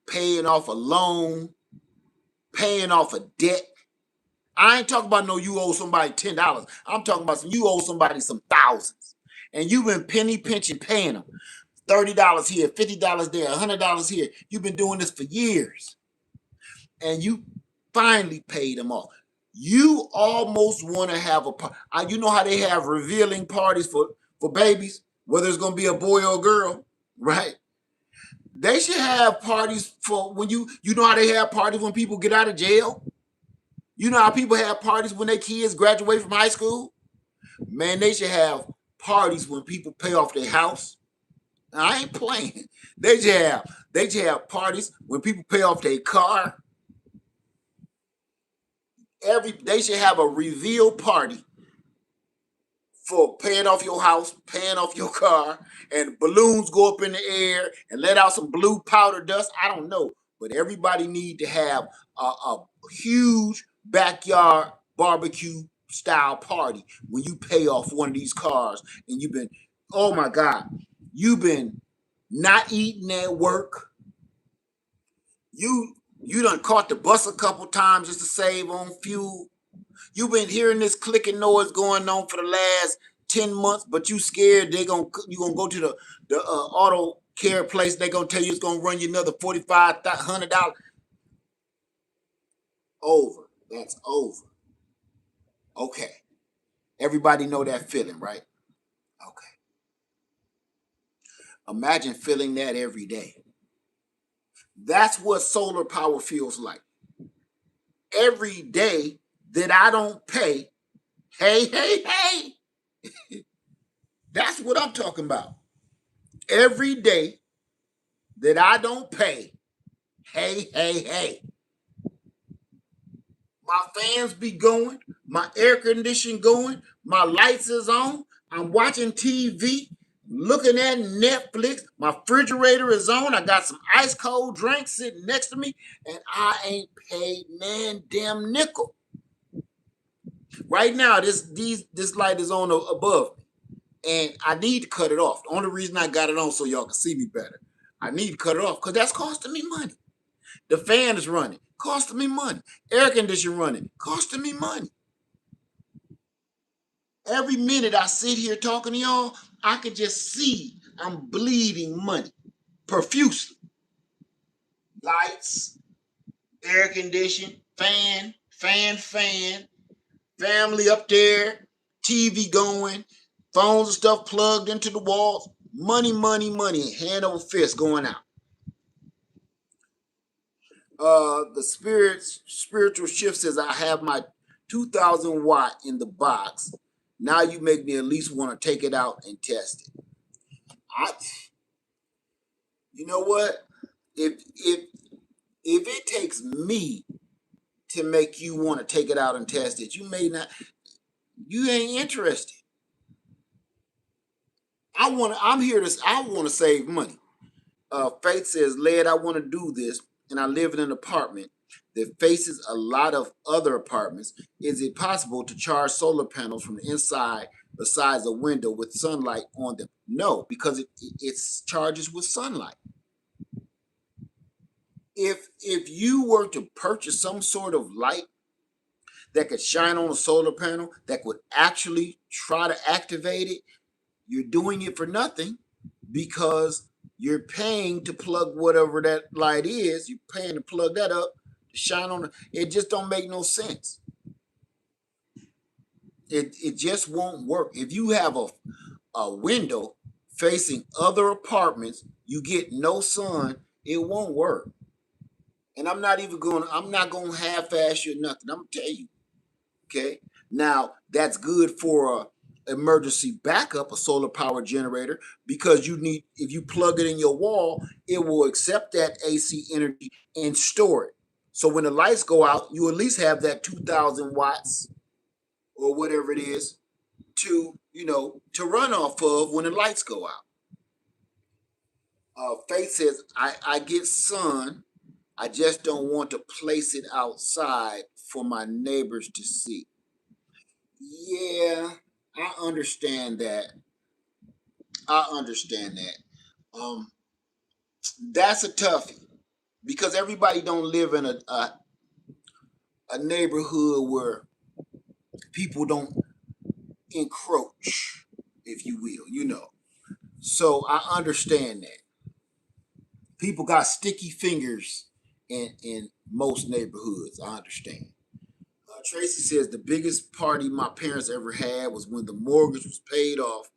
Paying off a loan, paying off a debt. I ain't talking about no you owe somebody $10. I'm talking about you owe somebody some thousands. And you've been penny pinching paying them. $30 here, $50 there, $100 here. You've been doing this for years. And you finally paid them off. You almost want to have you know how they have revealing parties for babies, whether it's going to be a boy or a girl, right? They should have parties for when you know how they have parties when people get out of jail. You know how people have parties when their kids graduate from high school? Man, they should have parties when people pay off their house. I ain't playing. They should have parties when people pay off their car. They should have a reveal party for paying off your house, paying off your car, and balloons go up in the air and let out some blue powder dust. I don't know, but everybody need to have a huge backyard barbecue style party when you pay off one of these cars and you've been, oh my God, you've been not eating at work. You done caught the bus a couple times just to save on fuel. You've been hearing this clicking noise going on for the last 10 months, but you scared you gonna go to the auto care place. They gonna tell you it's gonna run you another $4,500. Over. That's over. Okay. Everybody know that feeling, right? Okay. Imagine feeling that every day. That's what solar power feels like. Every day that I don't pay, hey, that's what I'm talking about. Every day that I don't pay, hey. My fans be going, my air conditioning going, my lights is on, I'm watching TV, looking at Netflix, my refrigerator is on, I got some ice cold drinks sitting next to me, and I ain't paid man damn nickel. Right now, this light is on above me, and I need to cut it off. The only reason I got it on so y'all can see me better. I need to cut it off because that's costing me money. The fan is running, costing me money. Air conditioner running, costing me money. Every minute I sit here talking to y'all, I can just see I'm bleeding money profusely. Lights, air conditioning, fan, family up there, TV going, phones and stuff plugged into the walls. Money, hand over fist going out. The spiritual shift says I have my 2,000 watt in the box. Now you make me at least want to take it out and test it. I, you know what? If it takes me to make you want to take it out and test it, you may not. You ain't interested. I'm here to. I want to save money. Faith says, "Led, I want to do this, and I live in an apartment that faces a lot of other apartments. Is it possible to charge solar panels from the inside besides a window with sunlight on them?" No, because it charges with sunlight. If you were to purchase some sort of light that could shine on a solar panel that would actually try to activate it, you're doing it for nothing because you're paying to plug whatever that light is. You're paying to plug that up to shine on it. It just don't make no sense. It just won't work. If you have a window facing other apartments, you get no sun, it won't work. And I'm not gonna half-ass you or nothing. I'm gonna tell you. Okay. Now that's good for a emergency backup, a solar power generator, because if you plug it in your wall, it will accept that AC energy and store it. So when the lights go out, you at least have that 2,000 watts or whatever it is to run off of when the lights go out. Faith says, I get sun. I just don't want to place it outside for my neighbors to see. Yeah, I understand that. I understand that. That's a toughie because everybody don't live in a neighborhood where people don't encroach, if you will. So I understand that. People got sticky fingers in most neighborhoods. I understand. Tracy says the biggest party my parents ever had was when the mortgage was paid off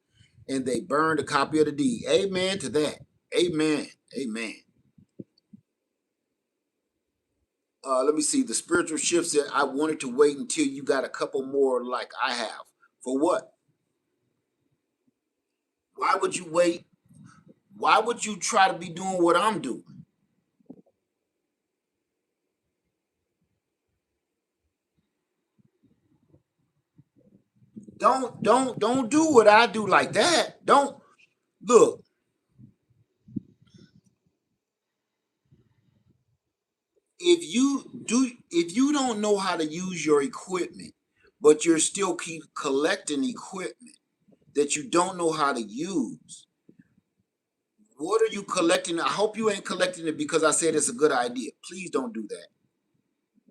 and they burned a copy of the deed. Amen to that. Amen. Amen. Let me see. The spiritual shift said, I wanted to wait until you got a couple more like I have. For what? Why would you wait? Why would you try to be doing what I'm doing? Don't do what I do like that. Don't look. If you don't know how to use your equipment, but you're still keep collecting equipment that you don't know how to use, what are you collecting? I hope you ain't collecting it because I said it's a good idea. Please don't do that.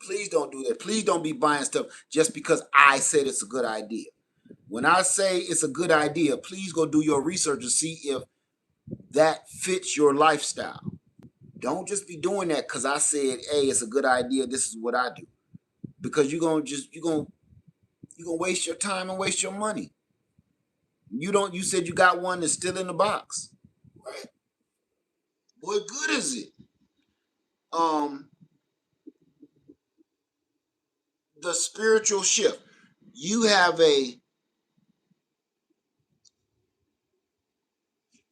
Please don't do that. Please don't be buying stuff just because I said it's a good idea. When I say it's a good idea, please go do your research and see if that fits your lifestyle. Don't just be doing that because I said, hey, it's a good idea. This is what I do. Because you're gonna waste your time and waste your money. You said you got one that's still in the box. Right. What good is it? Um, the spiritual shift. You have a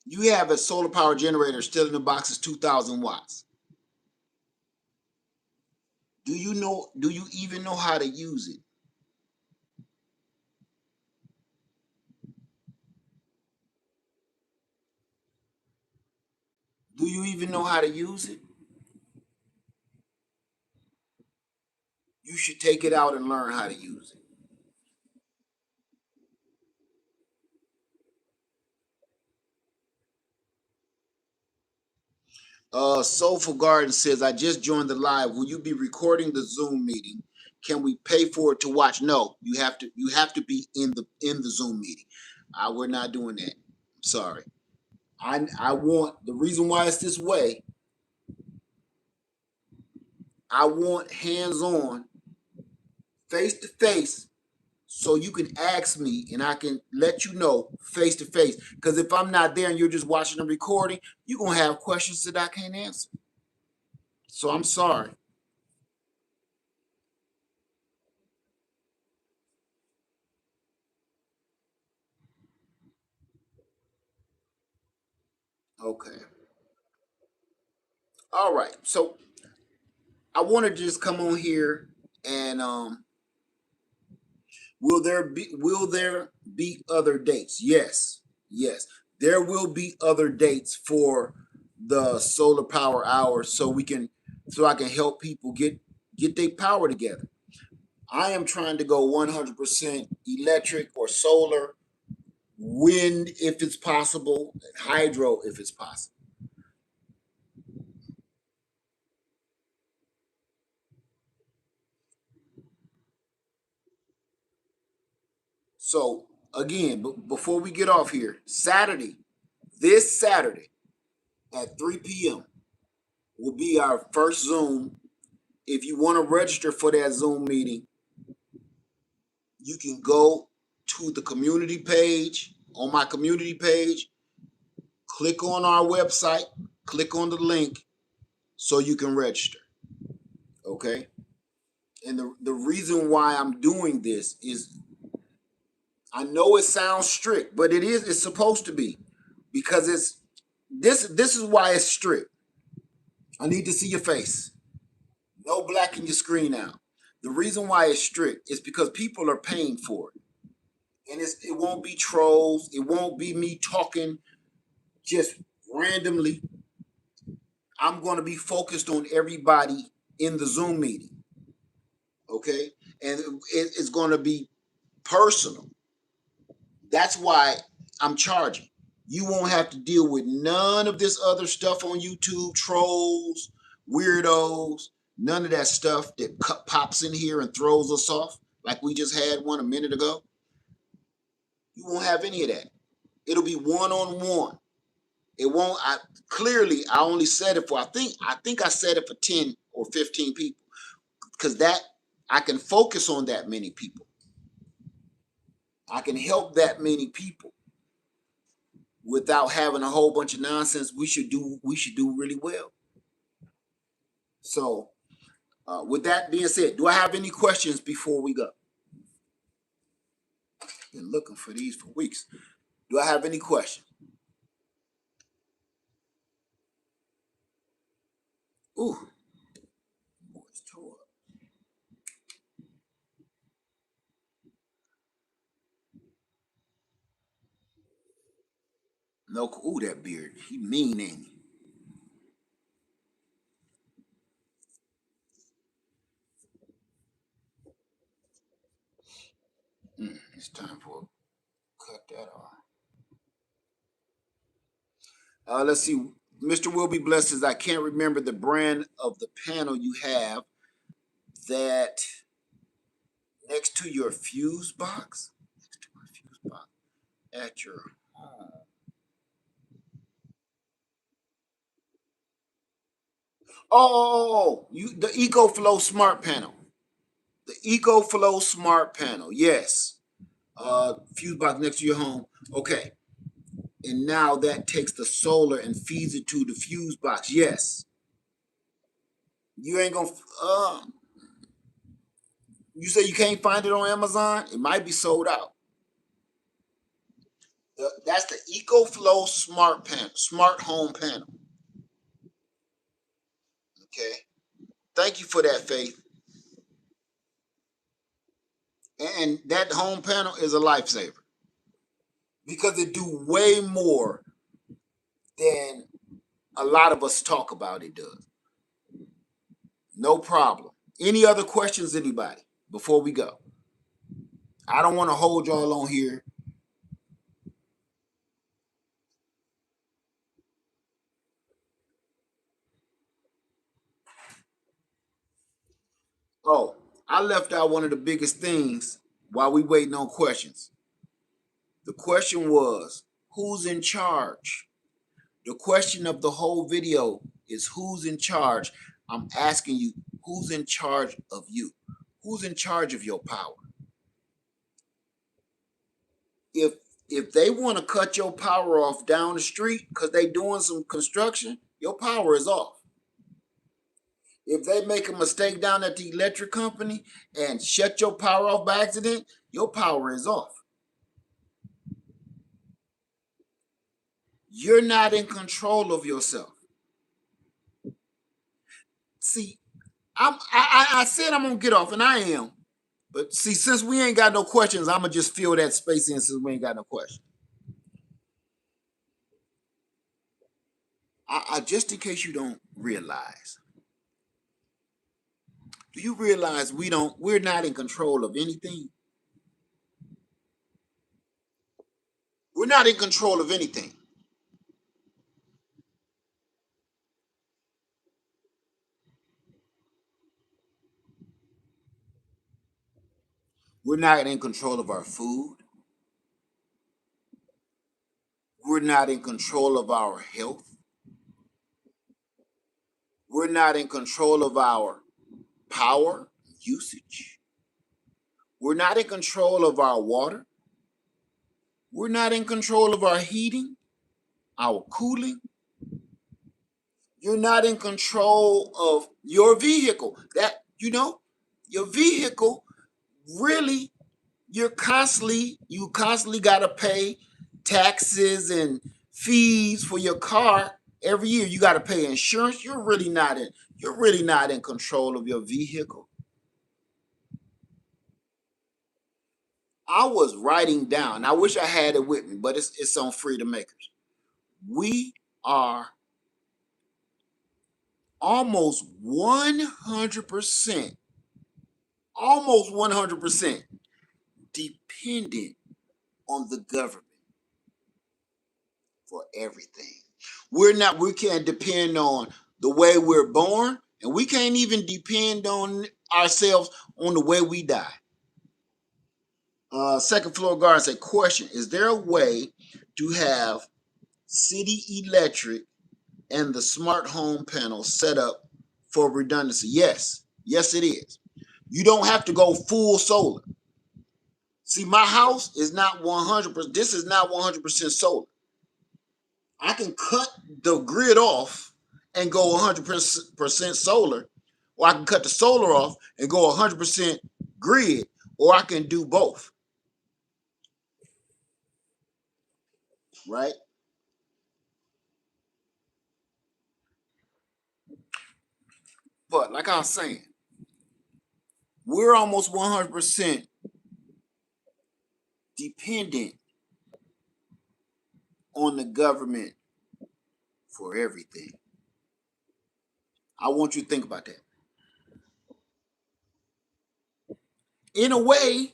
you have a solar power generator still in the box is 2,000 watts. Do you even know how to use it? Do you even know how to use it? You should take it out and learn how to use it. Soulful Garden says, I just joined the live. Will you be recording the Zoom meeting? Can we pay for it to watch? No, you have to be in the Zoom meeting. We're not doing that. Sorry. I want the reason why it's this way, I want hands-on, face to face, so you can ask me and I can let you know face to face. Because if I'm not there and you're just watching the recording, you're gonna have questions that I can't answer. So I'm sorry. Okay. All right. So I want to just come on here and will there be other dates? Yes. Yes. There will be other dates for the solar power hour so I can help people get their power together. I am trying to go 100% electric or solar, wind if it's possible, hydro if it's possible. So again, before we get off here, this Saturday at 3 p.m. will be our first Zoom. If you want to register for that Zoom meeting, you can go to the community page, on my community page, click on our website, click on the link so you can register. Okay? And the reason why I'm doing this is I know it sounds strict, but it's supposed to be. Because this is why it's strict. I need to see your face. No blacking your screen out. The reason why it's strict is because people are paying for it. And it won't be trolls. It won't be me talking just randomly. I'm going to be focused on everybody in the Zoom meeting. Okay? And it's going to be personal. That's why I'm charging. You won't have to deal with none of this other stuff on YouTube, trolls, weirdos, none of that stuff that pops in here and throws us off, like we just had one a minute ago. You won't have any of that. It'll be one-on-one. It won't. I only said it for. I think I said it for 10 or 15 people, because that I can focus on that many people. I can help that many people without having a whole bunch of nonsense. We should do really well. So, with that being said, do I have any questions before we go? Been looking for these for weeks. Do I have any questions? Ooh, boy's tore up. No, ooh, that beard. He mean, ain't he? It's time for cut that off. Let's see. Mr. Will be blessed as I can't remember the brand of the panel you have that next to your fuse box. Next to my fuse box at your home. Oh, the EcoFlow Smart Panel. The EcoFlow Smart Panel. Yes. Fuse box next to your home. Okay. And now that takes the solar and feeds it to the fuse box. Yes. You ain't gonna. You say you can't find it on Amazon? It might be sold out. That's the EcoFlow Smart Panel, Smart Home Panel. Okay. Thank you for that, Faith. And that home panel is a lifesaver because it do way more than a lot of us talk about it does. No problem. Any other questions, anybody, before we go? I don't want to hold y'all on here. Oh, I left out one of the biggest things while we waiting on questions. The question was, who's in charge? The question of the whole video is who's in charge. I'm asking you, who's in charge of you? Who's in charge of your power? If they want to cut your power off down the street because they doing some construction, your power is off. If they make a mistake down at the electric company and shut your power off by accident, your power is off. You're not in control of yourself. See, I said I'm gonna get off, and I am. But see, since we ain't got no questions, I'm gonna just fill that space in since we ain't got no questions. Just in case you don't realize, do you realize we're not in control of anything? We're not in control of anything. We're not in control of our food. We're not in control of our health. We're not in control of our power usage. We're not in control of our water. We're not in control of our heating, our cooling. You're not in control of your vehicle. Your vehicle really, you constantly got to pay taxes and fees for your car every year. You got to pay insurance. You're really not in control of your vehicle. I was writing down. I wish I had it with me, but it's on Freedom Makers. We are almost 100%, dependent on the government for everything. We can't depend on the way we're born, and we can't even depend on ourselves on the way we die. Second floor guard say, question, is there a way to have city electric and the smart home panel set up for redundancy? Yes it is. You don't have to go full solar. See, my house is not 100%. This is not 100% solar. I can cut the grid off and go 100% solar, or I can cut the solar off and go 100% grid, or I can do both. Right? But like I was saying, we're almost 100% dependent on the government for everything. I want you to think about that. In a way,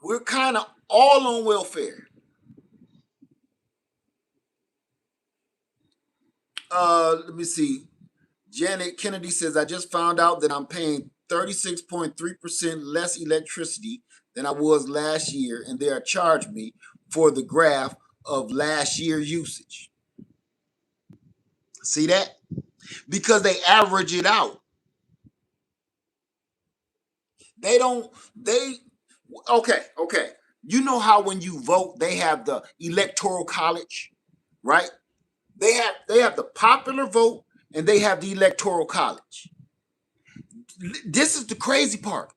we're kind of all on welfare. Let me see. Janet Kennedy says, I just found out that I'm paying 36.3% less electricity than I was last year, and they are charged me for the graph of last year's usage. See that? Because they average it out. Okay. You know how when you vote, they have the electoral college, right? They have the popular vote and they have the electoral college. This is the crazy part.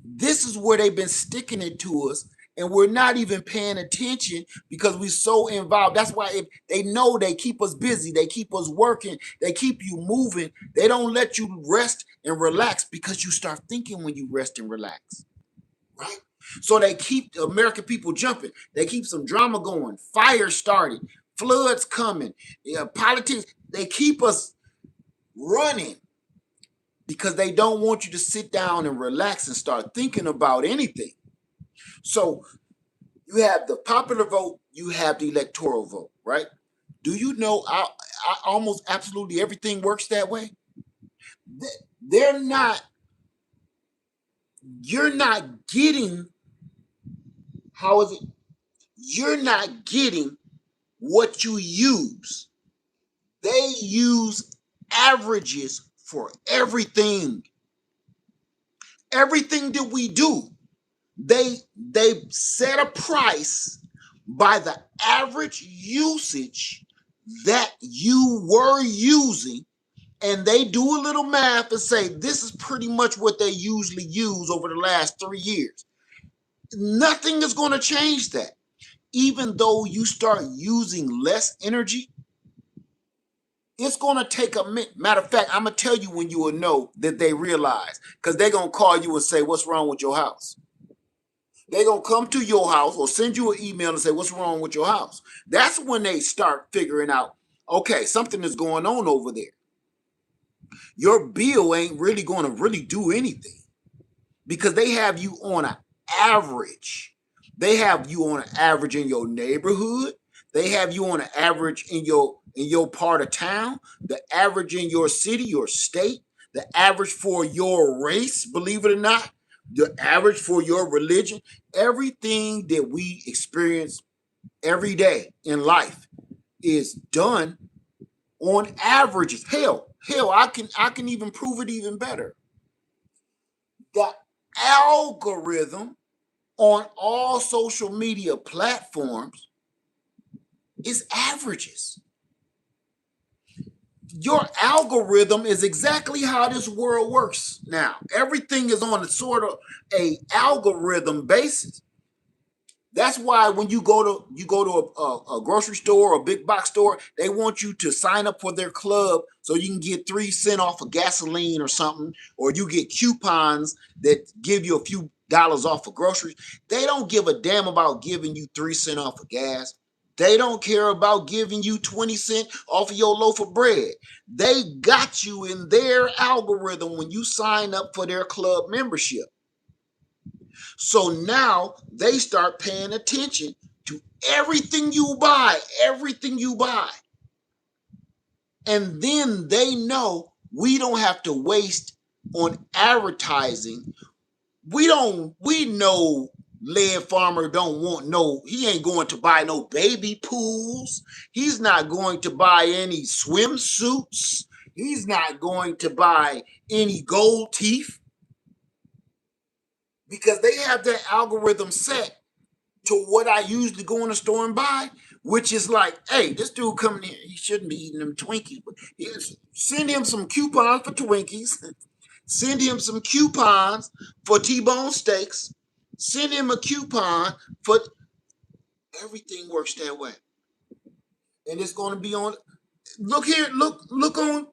This is where they've been sticking it to us, and we're not even paying attention because we're so involved. That's why they know they keep us busy, they keep us working, they keep you moving. They don't let you rest and relax because you start thinking when you rest and relax, right? So they keep the American people jumping. They keep some drama going, fire starting, floods coming, politics. They keep us running because they don't want you to sit down and relax and start thinking about anything. So you have the popular vote, you have the electoral vote, right? Do you know I almost absolutely everything works that way? You're not getting, how is it? You're not getting what you use. They use averages for everything. Everything that we do, they set a price by the average usage that you were using, and they do a little math and say this is pretty much what they usually use over the last 3 years. Nothing is going to change that. Even though you start using less energy, it's going to take a minute. Matter of fact, I'm going to tell you when you will know that they realize, because they're going to call you and say, what's wrong with your house? They're going to come to your house or send you an email and say, what's wrong with your house? That's when they start figuring out, okay, something is going on over there. Your bill ain't really going to really do anything because they have you on an average. They have you on an average in your neighborhood. They have you on an average in your part of town, the average in your city, your state, the average for your race, believe it or not. the average for your religion, everything that we experience every day in life is done on averages. Hell, I can even prove it even better. The algorithm on all social media platforms is averages. Your algorithm is exactly how this world works now. Everything is on a sort of a algorithm basis. That's why when you go to a grocery store or a big box store, they want you to sign up for their club so you can get 3 cents off of gasoline or something, or you get coupons that give you a few dollars off of groceries. They don't give a damn about giving you 3 cents off of gas. They don't care about giving you 20 cents off of your loaf of bread. They got you in their algorithm when you sign up for their club membership. So now they start paying attention to everything you buy, everything you buy. And then they know we don't have to waste on advertising. We know Lead Farmer don't want he ain't going to buy no baby pools. He's not going to buy any swimsuits. He's not going to buy any gold teeth because they have their algorithm set to what I usually go in the store and buy, which is like, hey, this dude coming here, he shouldn't be eating them Twinkies. But send him some coupons for Twinkies. Send him some coupons for T-bone steaks. Send him a coupon for everything works that way. And it's going to be on. Look here, look on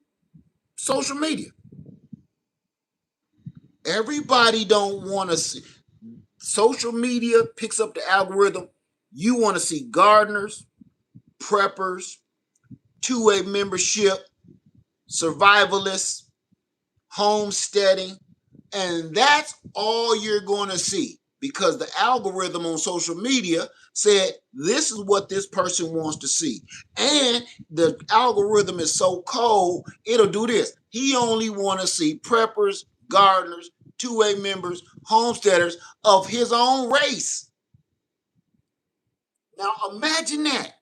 social media. Everybody don't want to see. Social media picks up the algorithm. You want to see gardeners, preppers, two-way membership, survivalists, homesteading, and that's all you're going to see because the algorithm on social media said this is what this person wants to see. And the algorithm is so cold, it'll do this. He only want to see preppers, gardeners, two-way members, homesteaders of his own race. Now imagine that.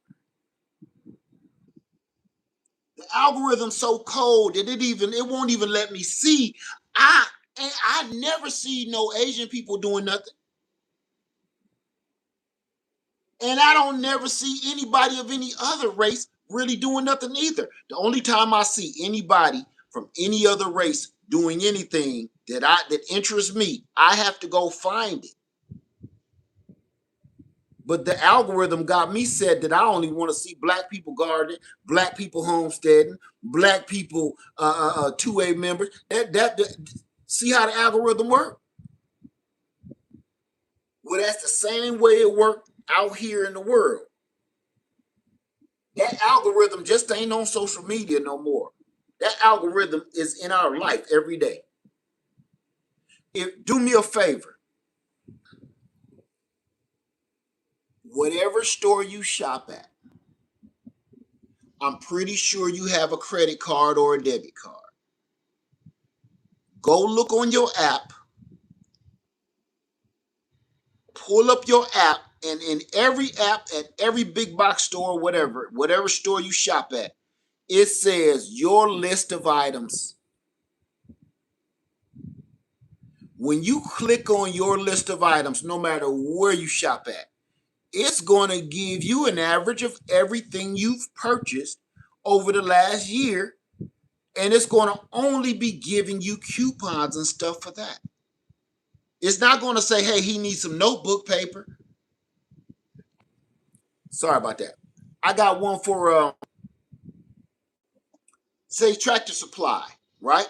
The algorithm's so cold that it won't even let me see. I never see no Asian people doing nothing. And I don't never see anybody of any other race really doing nothing either. The only time I see anybody from any other race doing anything that interests me, I have to go find it. But the algorithm got me said that I only want to see black people gardening, black people homesteading, black people two-way members. That see how the algorithm works? Well, that's the same way it worked out here in the world. That algorithm just ain't on social media no more. That algorithm is in our life every day. Do me a favor. Whatever store you shop at, I'm pretty sure you have a credit card or a debit card. Go look on your app, pull up your app, and in every app at every big box store, whatever store you shop at, it says your list of items. When you click on your list of items, no matter where you shop at, it's going to give you an average of everything you've purchased over the last year, and it's going to only be giving you coupons and stuff for that. It's not going to say, hey, he needs some notebook paper. Sorry about that. I got one for, say, Tractor Supply, right?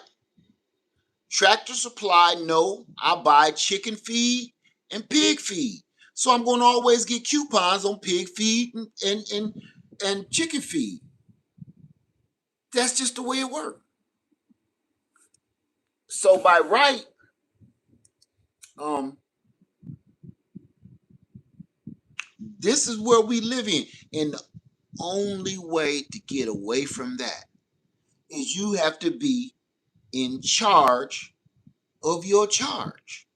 Tractor Supply, no, I buy chicken feed and pig feed. So I'm going to always get coupons on pig feed and chicken feed. That's just the way it works. So by right, this is where we live in. And the only way to get away from that is you have to be in charge of your charge.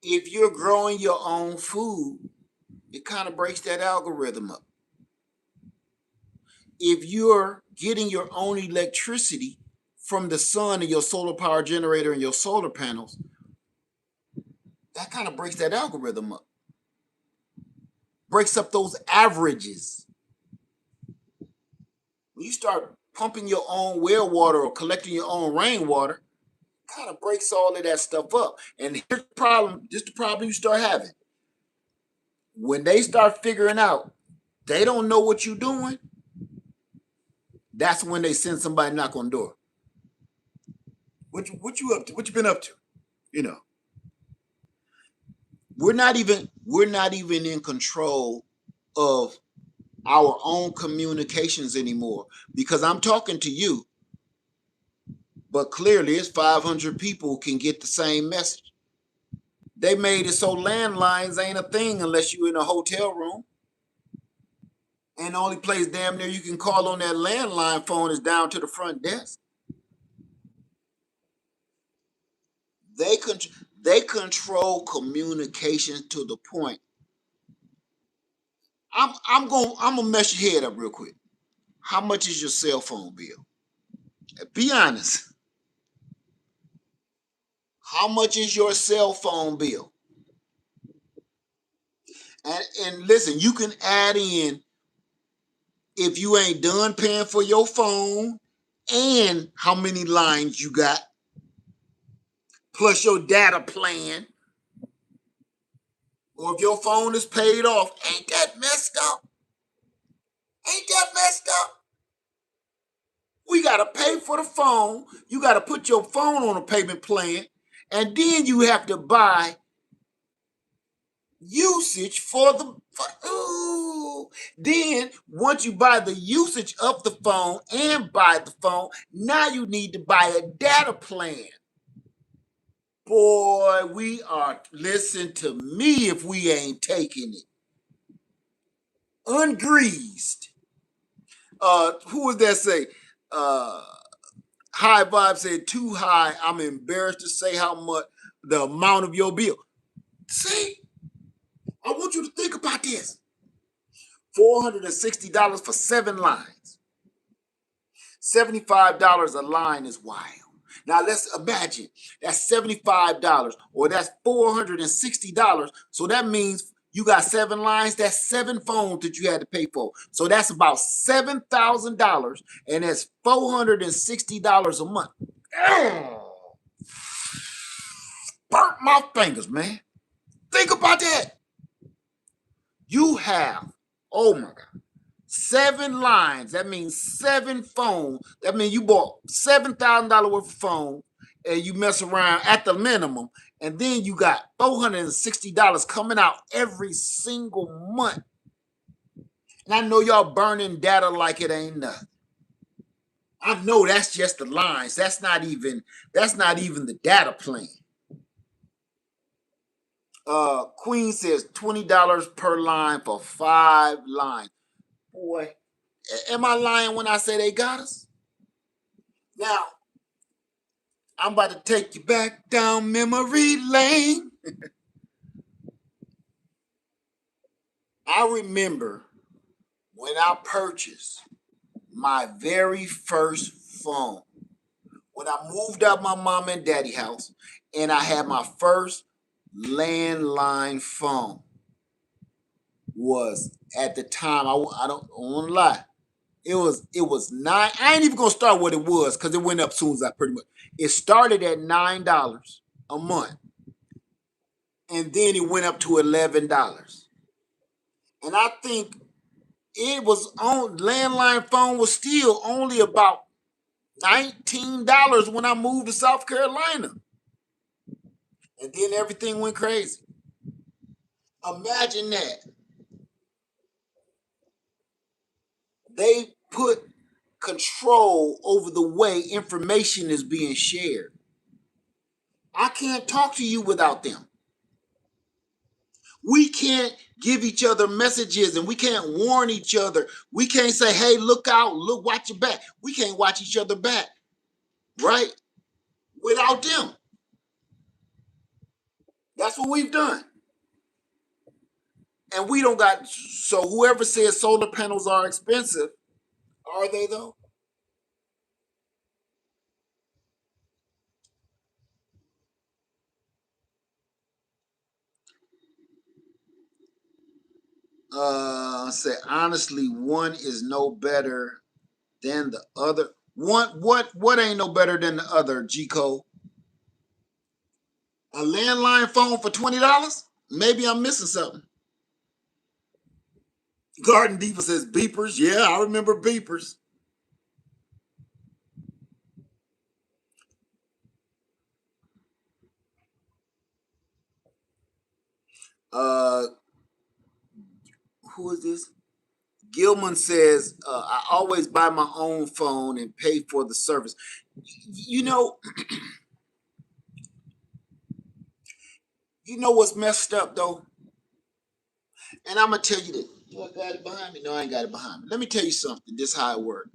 if you're growing your own food, it kind of breaks that algorithm up. If you're getting your own electricity from the sun and your solar power generator and your solar panels, that kind of breaks that algorithm up. Breaks up those averages. When you start pumping your own well water or collecting your own rainwater, kind of breaks all of that stuff up. And here's the problem, just the problem you start having. When they start figuring out they don't know what you're doing, that's when they send somebody knock on the door. What you up to? What you been up to? You know. We're not even in control of our own communications anymore, because I'm talking to you, but clearly it's 500 people who can get the same message. They made it so landlines ain't a thing unless you're in a hotel room. And the only place damn near you can call on that landline phone is down to the front desk. They control communication to the point. I'm gonna mess your head up real quick. How much is your cell phone bill? Be honest. How much is your cell phone bill? And listen, you can add in, if you ain't done paying for your phone, and how many lines you got, plus your data plan, or if your phone is paid off. Ain't that messed up? Ain't that messed up? We got to pay for the phone. You got to put your phone on a payment plan, and then you have to buy usage for the then once you buy the usage of the phone and buy the phone, now you need to buy a data plan. Boy, we are, listen to me, if we ain't taking it ungreased. Who was that say? High Vibe said, too high, I'm embarrassed to say how much, the amount of your bill. See, I want you to think about this. $460 for 7 lines. $75 a line is wild. Now let's imagine that's $75 or that's $460. So that means you got 7 lines. That's 7 phones that you had to pay for. So that's about $7,000, and that's $460 a month. Burnt my fingers, man. Think about that. You have, oh my God, 7 lines. That means 7 phones. That means you bought $7,000 worth of phone, and you mess around at the minimum, and then you got $460 coming out every single month. And I know y'all burning data like it ain't nothing. I know that's just the lines. That's not even the data plan. Queen says $20 per line for 5 lines. Boy, am I lying when I say they got us? Now, I'm about to take you back down memory lane. I remember when I purchased my very first phone. When I moved out my mom and daddy house, and I had my first landline phone. Was at the time, I don't want to lie, it was 9. I ain't even gonna start what it was, because it went up soon as I pretty much. It started at $9 a month, and then it went up to $11. And I think it was on landline phone was still only about $19 when I moved to South Carolina, and then everything went crazy. Imagine that. They put control over the way information is being shared. I can't talk to you without them. We can't give each other messages, and we can't warn each other. We can't say, hey, look out, look, watch your back. We can't watch each other back, right? Without them. That's what we've done. And we don't got, so whoever says solar panels are expensive, are they though? Say honestly, one is no better than the other. What ain't no better than the other, G Code? A landline phone for $20? Maybe I'm missing something. Garden Diva says beepers. Yeah, I remember beepers. Uh, who is this? Gilman says, I always buy my own phone and pay for the service. You know, you know what's messed up though? And I'm gonna tell you this. Do I got it behind me? No, I ain't got it behind me. Let me tell you something. This is how it works.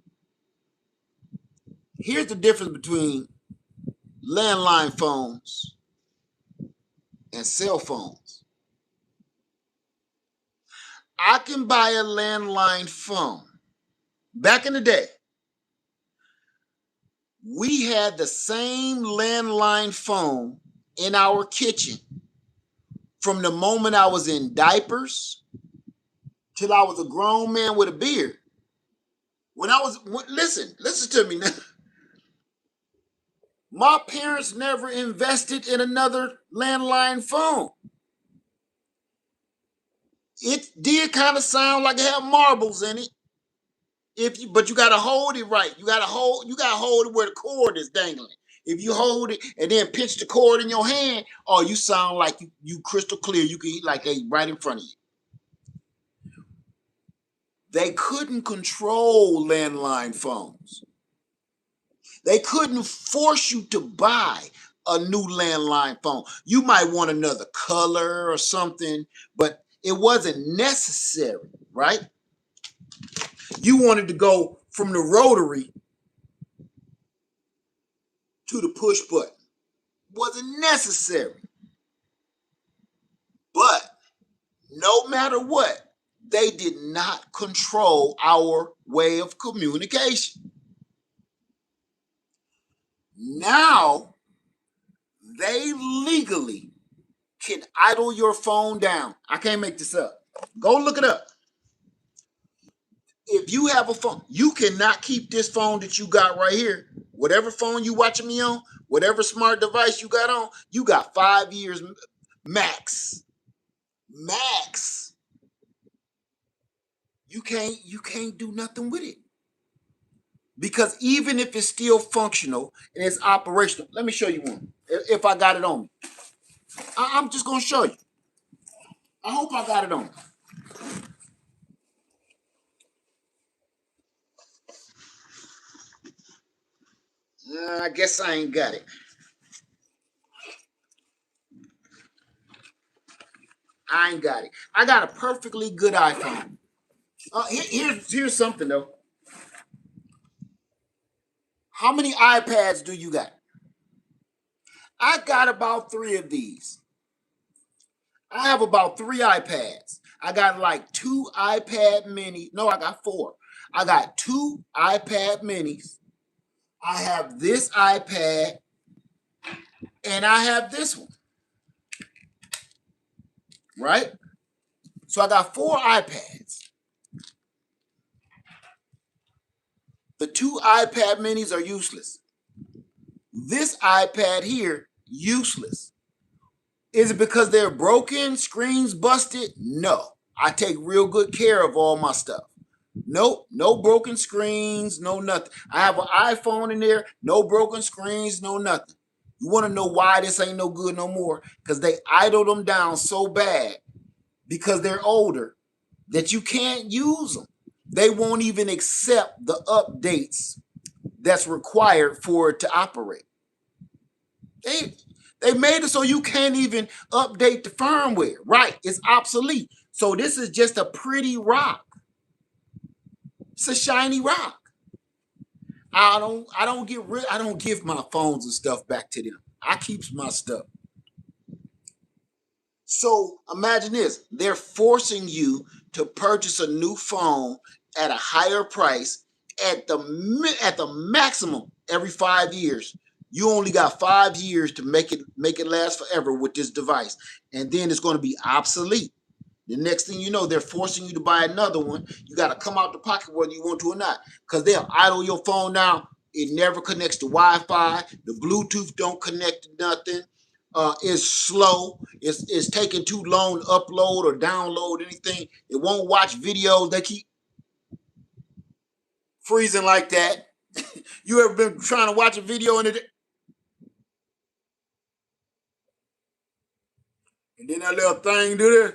Here's the difference between landline phones and cell phones. I can buy a landline phone. Back in the day, we had the same landline phone in our kitchen from the moment I was in diapers till I was a grown man with a beard. When I was, listen to me now. My parents never invested in another landline phone. It did kind of sound like it had marbles in it. But you gotta hold it right. You gotta hold it where the cord is dangling. If you hold it and then pinch the cord in your hand, oh, you sound like you crystal clear. You can eat like they right in front of you. They couldn't control landline phones. They couldn't force you to buy a new landline phone. You might want another color or something, but it wasn't necessary, right? You wanted to go from the rotary to the push button. Wasn't necessary. But no matter what, they did not control our way of communication. Now, they legally can idle your phone down. I can't make this up. Go look it up. If you have a phone, you cannot keep this phone that you got right here. Whatever phone you watching me on, whatever smart device you got on, you got 5 years max. Max. You can't do nothing with it. Because even if it's still functional and it's operational, let me show you one. If I got it on me. I'm just gonna show you. I hope I got it on me. I guess I ain't got it. I ain't got it. I got a perfectly good iPhone. Here's something though. How many iPads do you got? I got about 3 of these. I have about 3 iPads. I got like 2 iPad mini. No, I got 4. I got 2 iPad minis. I have this iPad and I have this one. Right? So I got 4 iPads. The 2 iPad minis are useless. This iPad here, useless. Is it because they're broken, screens busted? No. I take real good care of all my stuff. Nope, no broken screens, no nothing. I have an iPhone in there, no broken screens, no nothing. You want to know why this ain't no good no more? Because they idle them down so bad because they're older that you can't use them. They won't even accept the updates that's required for it to operate. They made it so you can't even update the firmware. Right, it's obsolete. So this is just a pretty rock. It's a shiny rock. I don't give my phones and stuff back to them. I keeps my stuff. So imagine this. They're forcing you to purchase a new phone at a higher price at the maximum every 5 years. You only got 5 years to make it last forever with this device. And then it's going to be obsolete. The next thing you know, they're forcing you to buy another one. You got to come out the pocket whether you want to or not, because they'll idle your phone down. It never connects to Wi-Fi. The Bluetooth don't connect to nothing. It's slow. It's taking too long to upload or download anything. It won't watch videos. They keep freezing like that. You ever been trying to watch a video and then that little thing do this?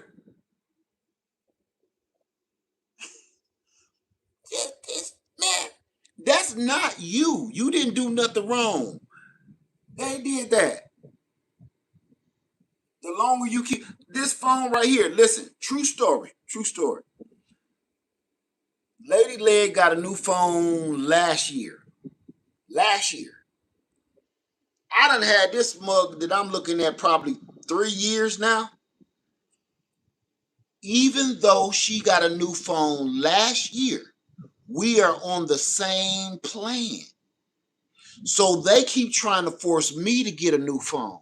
Man, that's not you. You didn't do nothing wrong. They did that. The longer you keep this phone right here, listen, true story, true story. Lady Leg got a new phone last year. Last year. I done had this mug that I'm looking at probably 3 years now. Even though she got a new phone last year, we are on the same plan. So they keep trying to force me to get a new phone.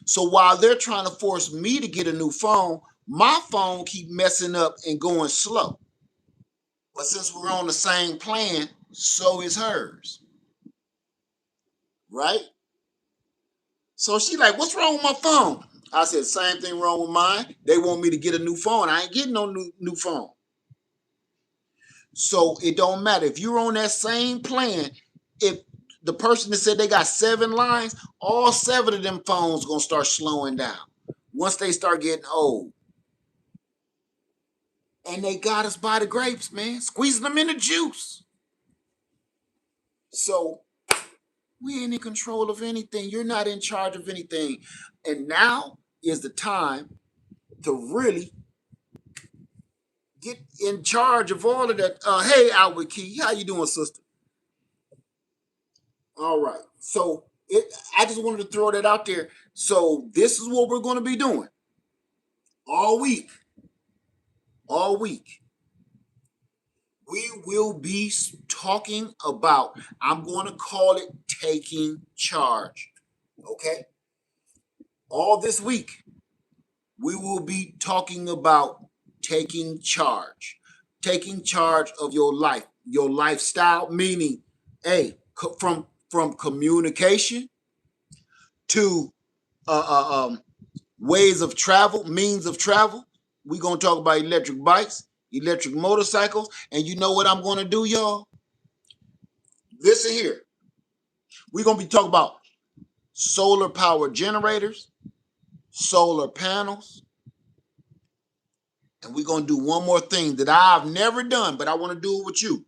So while they're trying to force me to get a new phone, my phone keep messing up and going slow. But since we're on the same plan, so is hers. Right? So she like, what's wrong with my phone? I said, same thing wrong with mine. They want me to get a new phone. I ain't getting no new phone. So it don't matter. If you're on that same plan, if the person that said they got 7 lines, all 7 of them phones gonna start slowing down once they start getting old. And they got us by the grapes, man, squeezing them in the juice. So we ain't in control of anything. You're not in charge of anything. And now is the time to really get in charge of all of that. Hey, Outward Key, how you doing, sister? All right. So I just wanted to throw that out there. So this is what we're going to be doing all week. All week. We will be talking about, I'm going to call it taking charge. Okay? All this week, we will be talking about taking charge of your life, your lifestyle, meaning, hey, from communication to ways of travel, means of travel. We're going to talk about electric bikes, electric motorcycles, and you know what I'm going to do, y'all? Listen here. We're going to be talking about solar power generators, solar panels, and we're going to do one more thing that I've never done, but I want to do it with you.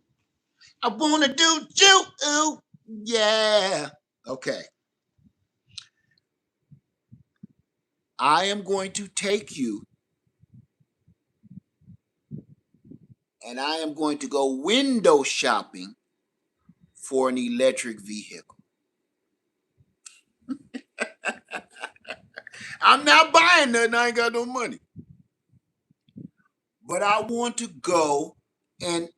I want to do you. Ooh, yeah. Okay. I am going to take you and I am going to go window shopping for an electric vehicle. I'm not buying nothing. I ain't got no money. But I want to go, and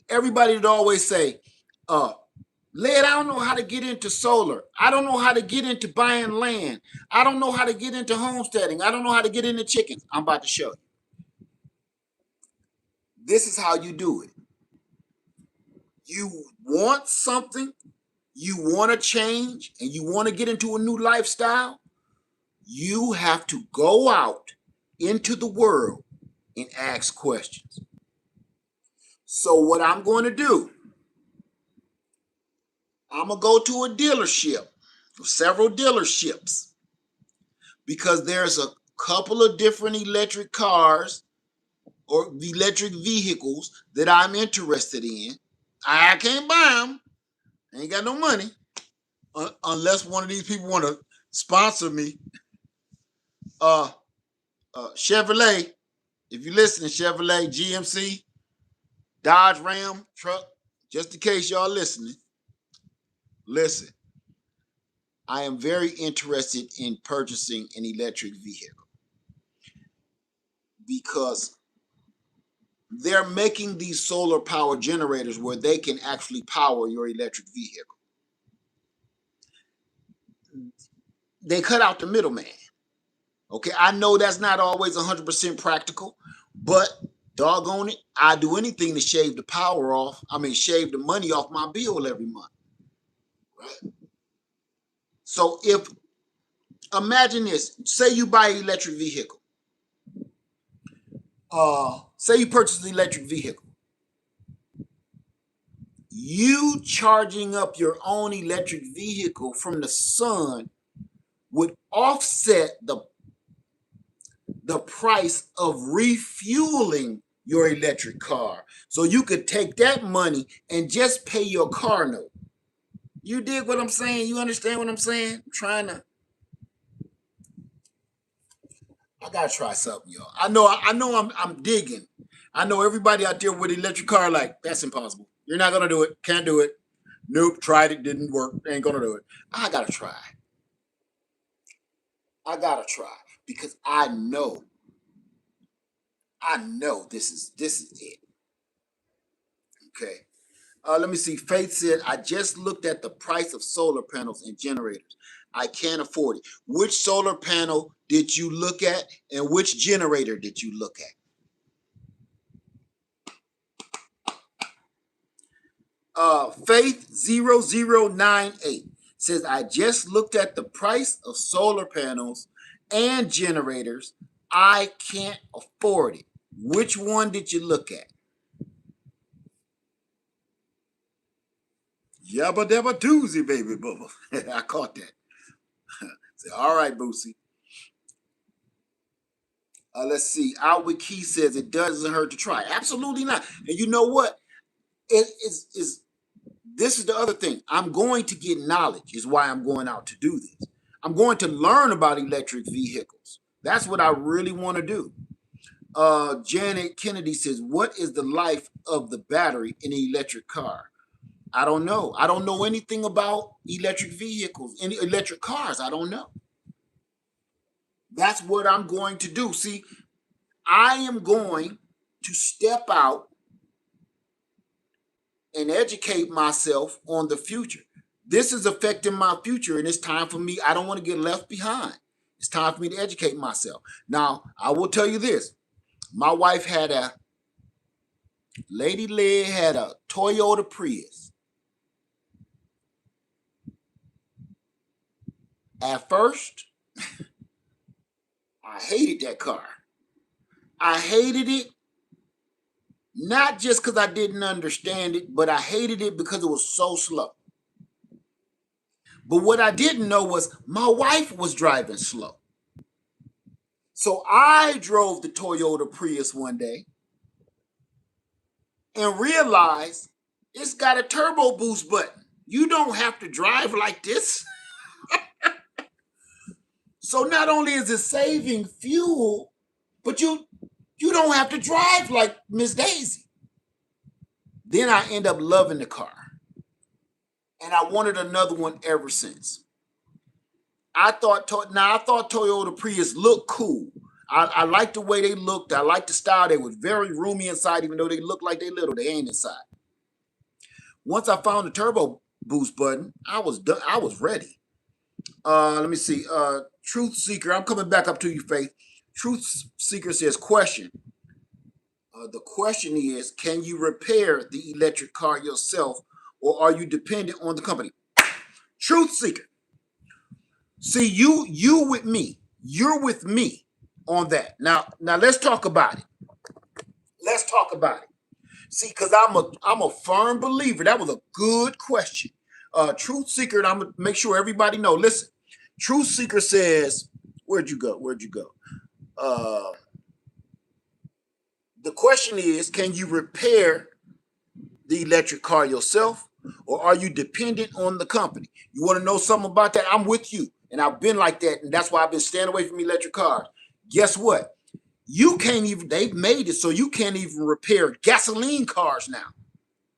everybody would always say, Led, I don't know how to get into solar. I don't know how to get into buying land. I don't know how to get into homesteading. I don't know how to get into chickens. I'm about to show you. This is how you do it. You want something, you want to change, and you want to get into a new lifestyle, you have to go out into the world and ask questions. So what I'm going to do, I'm going to go to a dealership, several dealerships, because there's a couple of different electric cars or electric vehicles that I'm interested in. I can't buy them. I ain't got no money. Unless one of these people want to sponsor me. Chevrolet, if you're listening, Chevrolet, GMC, Dodge Ram truck, just in case y'all listening, listen. I am very interested in purchasing an electric vehicle. because they're making these solar power generators where they can actually power your electric vehicle. They cut out the middleman. Okay, I know that's not always 100% practical, but doggone it, I do anything to shave the power off. I mean, shave the money off my bill every month. Right? So if, imagine this, say you buy an electric vehicle. Say you purchase an electric vehicle. You charging up your own electric vehicle from the sun would offset the price of refueling your electric car. So you could take that money and just pay your car note. You dig what I'm saying? You understand what I'm saying? I'm trying to. I gotta try something, y'all. I know I'm digging. I know everybody out there with electric car like, that's impossible. You're not gonna do it. Can't do it. Nope, tried it, didn't work. Ain't gonna do it. I gotta try. I gotta try because I know this is it. Okay. Let me see. Faith said, I just looked at the price of solar panels and generators. I can't afford it. Which solar panel did you look at and which generator did you look at? Faith0098 says, I just looked at the price of solar panels and generators. I can't afford it. Which one did you look at? Yabba dabba doozy, baby bubba. I caught that. Say, all right, Boosie. Let's see. Outward Key says it doesn't hurt to try. Absolutely not. And you know what? This is the other thing. I'm going to get knowledge is why I'm going out to do this. I'm going to learn about electric vehicles. That's what I really want to do. Janet Kennedy says, what is the life of the battery in an electric car? I don't know. I don't know anything about electric vehicles, any electric cars. I don't know. That's what I'm going to do. See, I am going to step out and educate myself on the future. This is affecting my future, and it's time for me. I don't want to get left behind. It's time for me to educate myself. Now, I will tell you this. My wife had Lady Leigh had a Toyota Prius. At first, I hated that car. I hated it not just because I didn't understand it, but I hated it because it was so slow. But what I didn't know was my wife was driving slow. So I drove the Toyota Prius one day and realized it's got a turbo boost button. You don't have to drive like this. So not only is it saving fuel, but you don't have to drive like Miss Daisy. Then I end up loving the car. And I wanted another one ever since. I thought Toyota Prius looked cool. I liked the way they looked. I liked the style. They were very roomy inside, even though they look like they little. They ain't inside. Once I found the turbo boost button, I was done. I was ready. Let me see. Truth Seeker, I'm coming back up to you, Faith. Truth Seeker says, question. The question is, can you repair the electric car yourself, or are you dependent on the company? Truth Seeker. See, you with me. You're with me on that. Now let's talk about it. Let's talk about it. See, because I'm a firm believer. That was a good question. Truth Seeker, and I'm gonna make sure everybody know. Listen, Truth Seeker says, where'd you go? The question is, can you repair the electric car yourself, or are you dependent on the company? You want to know something about that? I'm with you, and I've been like that, and that's why I've been staying away from electric cars. Guess what? You can't even, they've made it so you can't even repair gasoline cars now.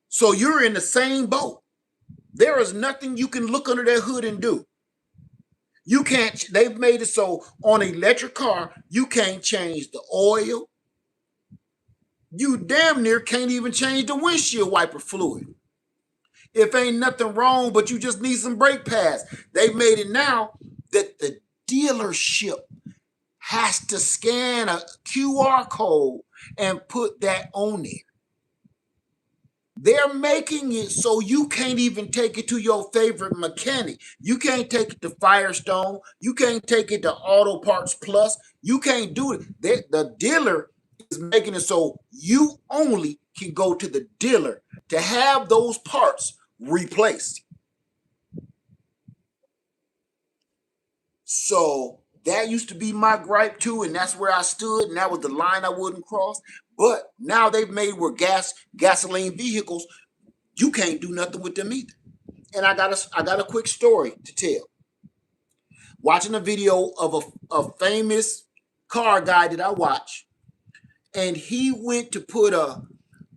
So you're in the same boat. There is nothing you can look under that hood and do. You can't, they've made it so on an electric car, you can't change the oil, you damn near can't even change the windshield wiper fluid. If ain't nothing wrong, but you just need some brake pads. They've made it now that the dealership has to scan a QR code and put that on there. They're making it so you can't even take it to your favorite mechanic. You can't take it to Firestone. You can't take it to Auto Parts Plus. You can't do it. The dealer is making it so you only can go to the dealer to have those parts replaced. So that used to be my gripe too, and that's where I stood, and that was the line I wouldn't cross. But now they've made where gasoline vehicles, you can't do nothing with them either. And I got a quick story to tell. Watching a video of a famous car guy that I watch, and he went to put a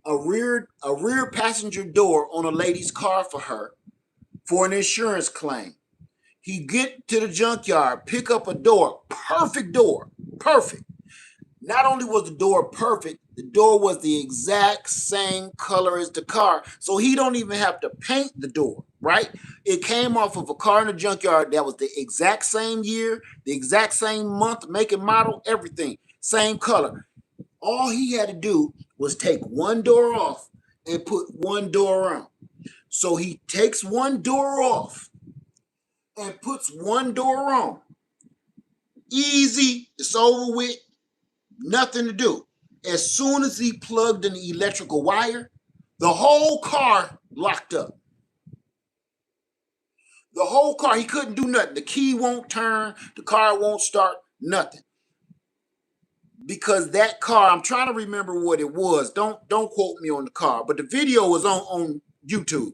rear passenger door on a lady's car for her for an insurance claim. He get to the junkyard, pick up a door, perfect door, perfect. Not only was the door perfect, the door was the exact same color as the car, so he don't even have to paint the door, right? It came off of a car in the junkyard that was the exact same year, the exact same month, make and model, everything, same color. All he had to do was take one door off and put one door on. So he takes one door off and puts one door on. Easy, it's over with, nothing to do. As soon as he plugged in the electrical wire, the whole car locked up. The whole car, he couldn't do nothing. The key won't turn, the car won't start, nothing. Because that car, I'm trying to remember what it was. Don't quote me on the car, but the video was on YouTube.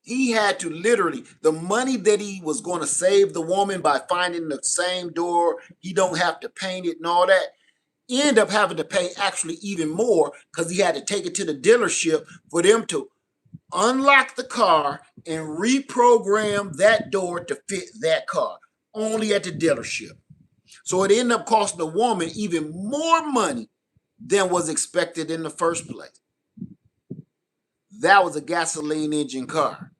He had to literally, the money that he was going to save the woman by finding the same door, he don't have to paint it and all that, end up having to pay actually even more because he had to take it to the dealership for them to unlock the car and reprogram that door to fit that car, only at the dealership. So it ended up costing the woman even more money than was expected in the first place. That was a gasoline engine car.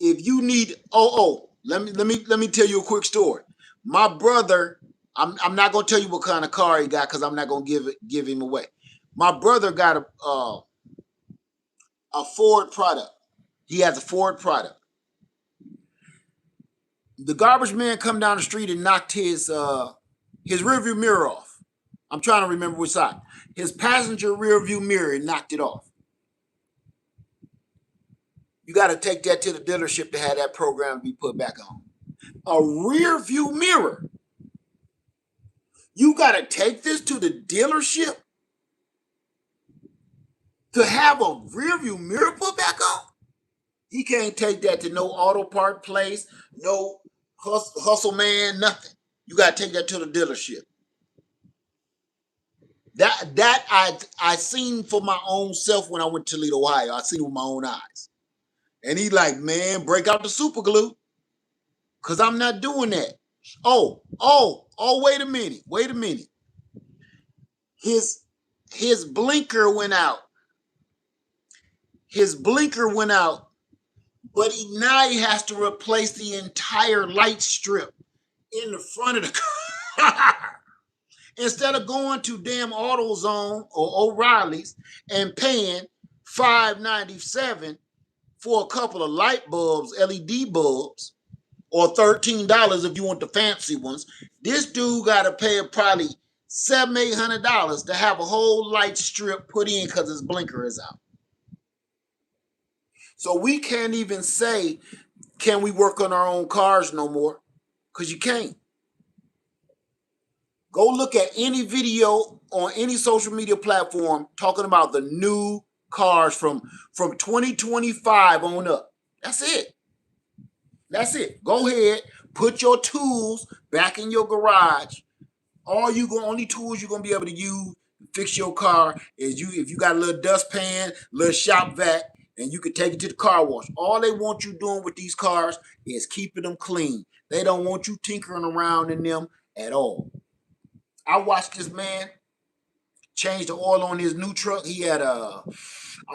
If you need, let me tell you a quick story. My brother, I'm not gonna tell you what kind of car he got because I'm not gonna give him away. My brother got a Ford product. He has a Ford product. The garbage man come down the street and knocked his rearview mirror off. I'm trying to remember which side. His passenger rearview mirror knocked it off. You got to take that to the dealership to have that program be put back on. A rear view mirror. You got to take this to the dealership to have a rear view mirror put back on? He can't take that to no auto part place, no hustle man, nothing. You got to take that to the dealership. That I seen for my own self when I went to Toledo, Ohio. I seen it with my own eyes. And he like, man, break out the super glue. Because I'm not doing that. Oh, wait a minute. His blinker went out. But now he has to replace the entire light strip in the front of the car. Instead of going to damn AutoZone or O'Reilly's and paying $5.97 for a couple of light bulbs, LED bulbs, or $13 if you want the fancy ones, this dude got to pay probably $700-800 to have a whole light strip put in because his blinker is out. So we can't even say, can we work on our own cars no more? Because you can't. Go look at any video on any social media platform talking about the new cars from 2025 on up. That's it. Go ahead, put your tools back in your garage. Only tools you're gonna be able to use to fix your car is if you got a little dustpan, little shop vac, and you can take it to the car wash. All they want you doing with these cars is keeping them clean. They don't want you tinkering around in them at all. I watched this man change the oil on his new truck. He had I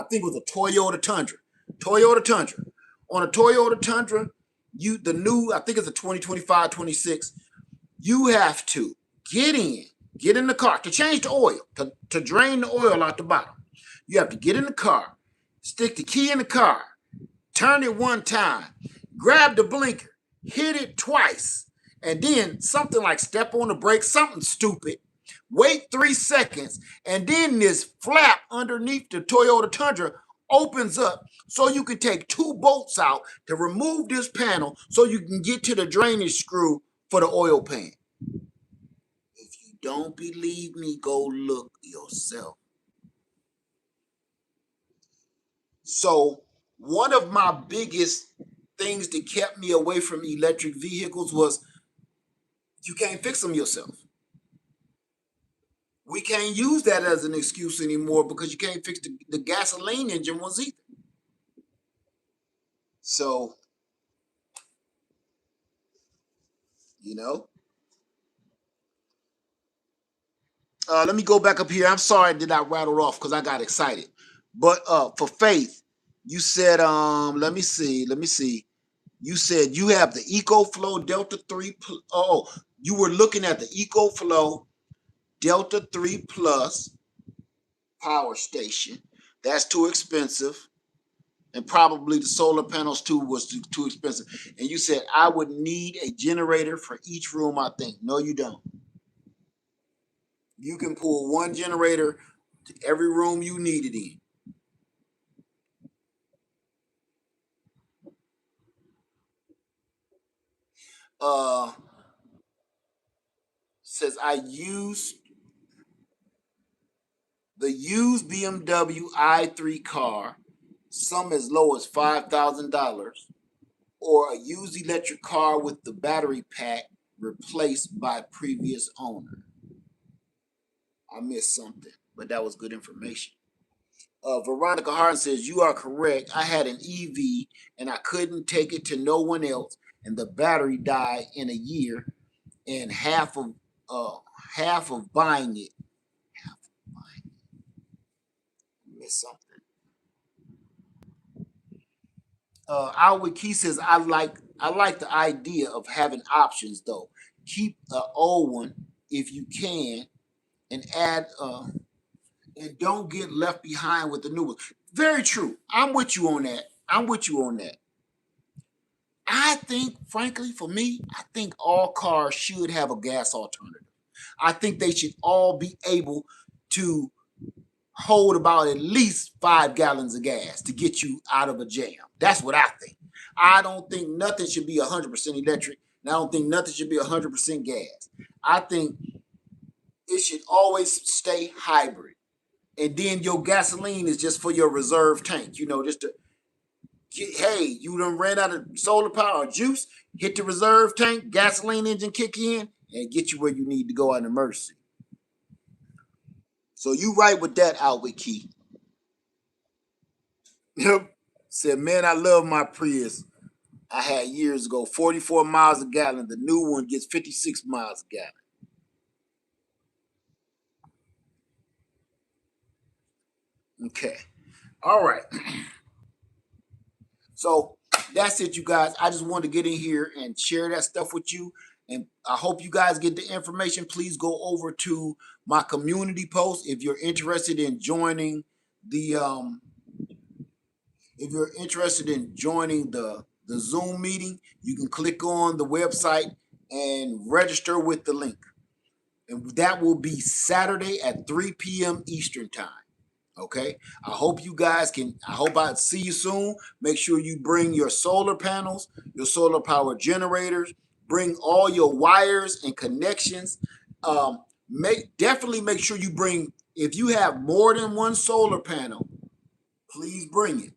think it was a Toyota Tundra. Toyota Tundra. On a Toyota Tundra, the new, I think it's a 2025, 26, you have to get in the car to change the oil, to drain the oil out the bottom. You have to get in the car, stick the key in the car, turn it one time, grab the blinker, hit it twice, and then something like step on the brake, something stupid. Wait 3 seconds, and then this flap underneath the Toyota Tundra opens up so you can take 2 bolts out to remove this panel so you can get to the drainage screw for the oil pan. If you don't believe me, go look yourself. So one of my biggest things that kept me away from electric vehicles was you can't fix them yourself. We can't use that as an excuse anymore because you can't fix the gasoline engine ones either. So, you know, let me go back up here. I'm sorry that I rattled off because I got excited. But for Faith, you said, let me see. You said you have the EcoFlow Delta 3. Oh, you were looking at the EcoFlow Delta 3 Plus power station. That's too expensive. And probably the solar panels too was too expensive. And you said I would need a generator for each room, I think. No, you don't. You can pull one generator to every room you need it in. Says I used the used BMW i3 car, some as low as $5,000, or a used electric car with the battery pack replaced by previous owner. I missed something, but that was good information. Veronica Hart says, you are correct. I had an EV and I couldn't take it to no one else, and the battery died in a year, and half of buying it. Missed something. Alwood Key says, I like the idea of having options though. Keep the old one if you can, and add and don't get left behind with the new one. Very true. I'm with you on that. I think, frankly, for me, I think all cars should have a gas alternative. I think they should all be able to hold about at least 5 gallons of gas to get you out of a jam. That's what I think. I don't think nothing should be 100% electric, and I don't think nothing should be 100% gas. I think it should always stay hybrid. And then your gasoline is just for your reserve tank, just to hey, you done ran out of solar power or juice, hit the reserve tank, gasoline engine kick in, and get you where you need to go on emergency. So you right with that, Outwit Key. Yep. Said, man, I love my Prius I had years ago, 44 miles a gallon. The new one gets 56 miles a gallon. Okay. All right. So that's it, you guys. I just wanted to get in here and share that stuff with you. And I hope you guys get the information. Please go over to my community post if you're interested in joining the the Zoom meeting. You can click on the website and register with the link. And that will be Saturday at 3 p.m. Eastern time. Okay. I hope I see you soon. Make sure you bring your solar panels, your solar power generators, bring all your wires and connections. Definitely make sure you bring, if you have more than one solar panel, please bring it.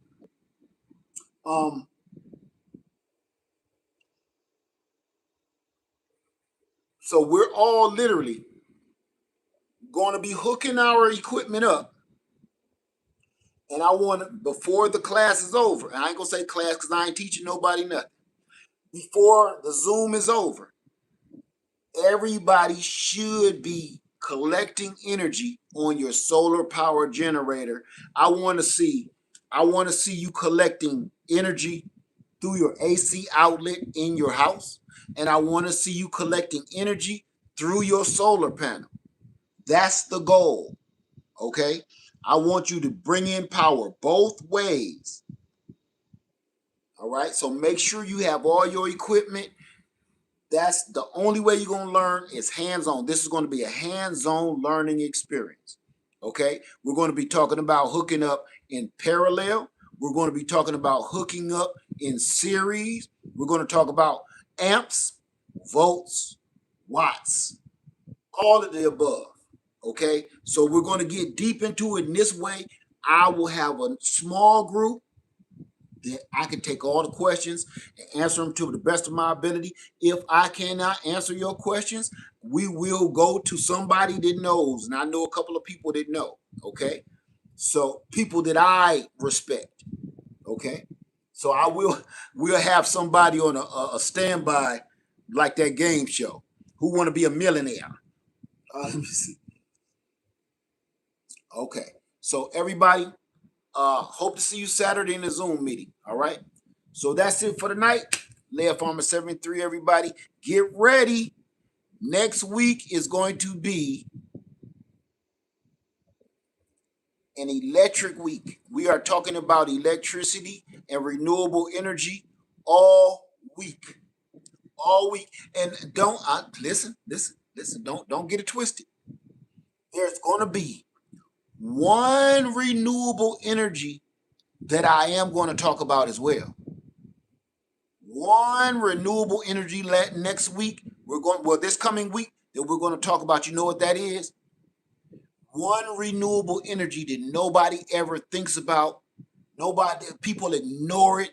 So we're all literally going to be hooking our equipment up. And I want before the class is over, and I ain't gonna say class because I ain't teaching nobody nothing. Before the Zoom is over, Everybody should be collecting energy on your solar power generator. I want to see you collecting energy through your AC outlet in your house, and I want to see you collecting energy through your solar panel. That's the goal. Okay? I want you to bring in power both ways. All right? So make sure you have all your equipment. That's the only way you're going to learn is hands-on. This is going to be a hands-on learning experience. Okay? We're going to be talking about hooking up in parallel. We're going to be talking about hooking up in series. We're going to talk about amps, volts, watts, all of the above. Okay? So we're going to get deep into it in this way. I will have a small group that I can take all the questions and answer them to the best of my ability. If I cannot answer your questions, we will go to somebody that knows. And I know a couple of people that know. Okay? So people that I respect. Okay? So we'll have somebody on a standby like that game show. Who want to be a millionaire? Let me see. Okay. So everybody, hope to see you Saturday in the Zoom meeting. All right. So that's it for tonight. Leah Farmer 73, everybody. Get ready. Next week is going to be an electric week. We are talking about electricity and renewable energy all week. All week. And don't listen. Don't get it twisted. There's going to be one renewable energy that I am going to talk about as well. One renewable energy next week. This coming week that we're going to talk about. You know what that is? One renewable energy that nobody ever thinks about. People ignore it.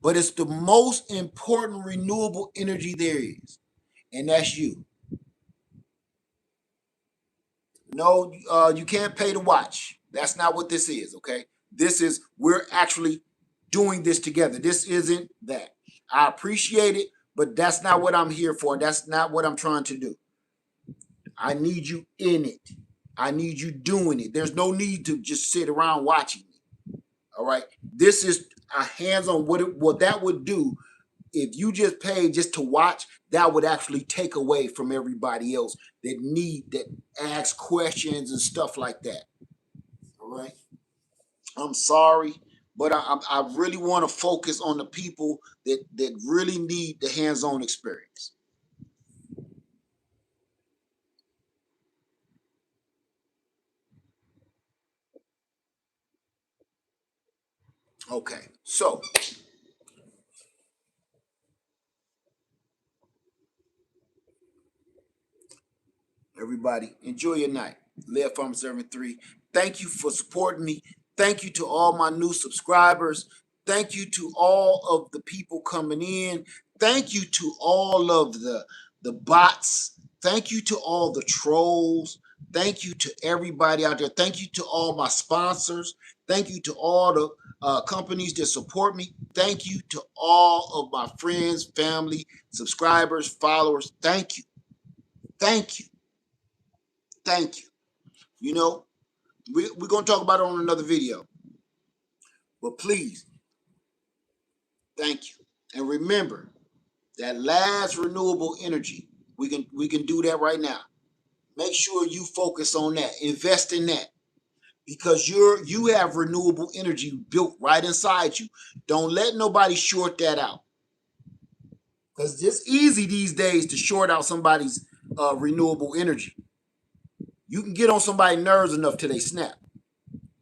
But it's the most important renewable energy there is. And that's you. No, you can't pay to watch. That's not what this is, okay? We're actually doing this together. This isn't that. I appreciate it, but that's not what I'm here for. That's not what I'm trying to do. I need you in it. I need you doing it. There's no need to just sit around watching me. All right? This is a hands-on. What that would do, if you just pay just to watch, that would actually take away from everybody else that asks questions and stuff like that. All right. I'm sorry, but I really want to focus on the people that really need the hands-on experience. Okay. So everybody, enjoy your night. Leah Farm 73. Thank you for supporting me. Thank you to all my new subscribers. Thank you to all of the people coming in. Thank you to all of the bots. Thank you to all the trolls. Thank you to everybody out there. Thank you to all my sponsors. Thank you to all the companies that support me. Thank you to all of my friends, family, subscribers, followers. Thank you. Thank you. Thank you. You know, we're going to talk about it on another video. But please, thank you. And remember, that last renewable energy, we can do that right now. Make sure you focus on that. Invest in that. Because you have renewable energy built right inside you. Don't let nobody short that out. Because it's easy these days to short out somebody's renewable energy. You can get on somebody's nerves enough till they snap.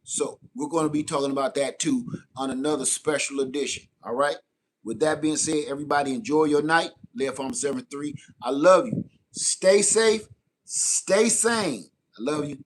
So we're going to be talking about that too on another special edition. All right. With that being said, everybody enjoy your night. Leah Farm 73. I love you. Stay safe. Stay sane. I love you.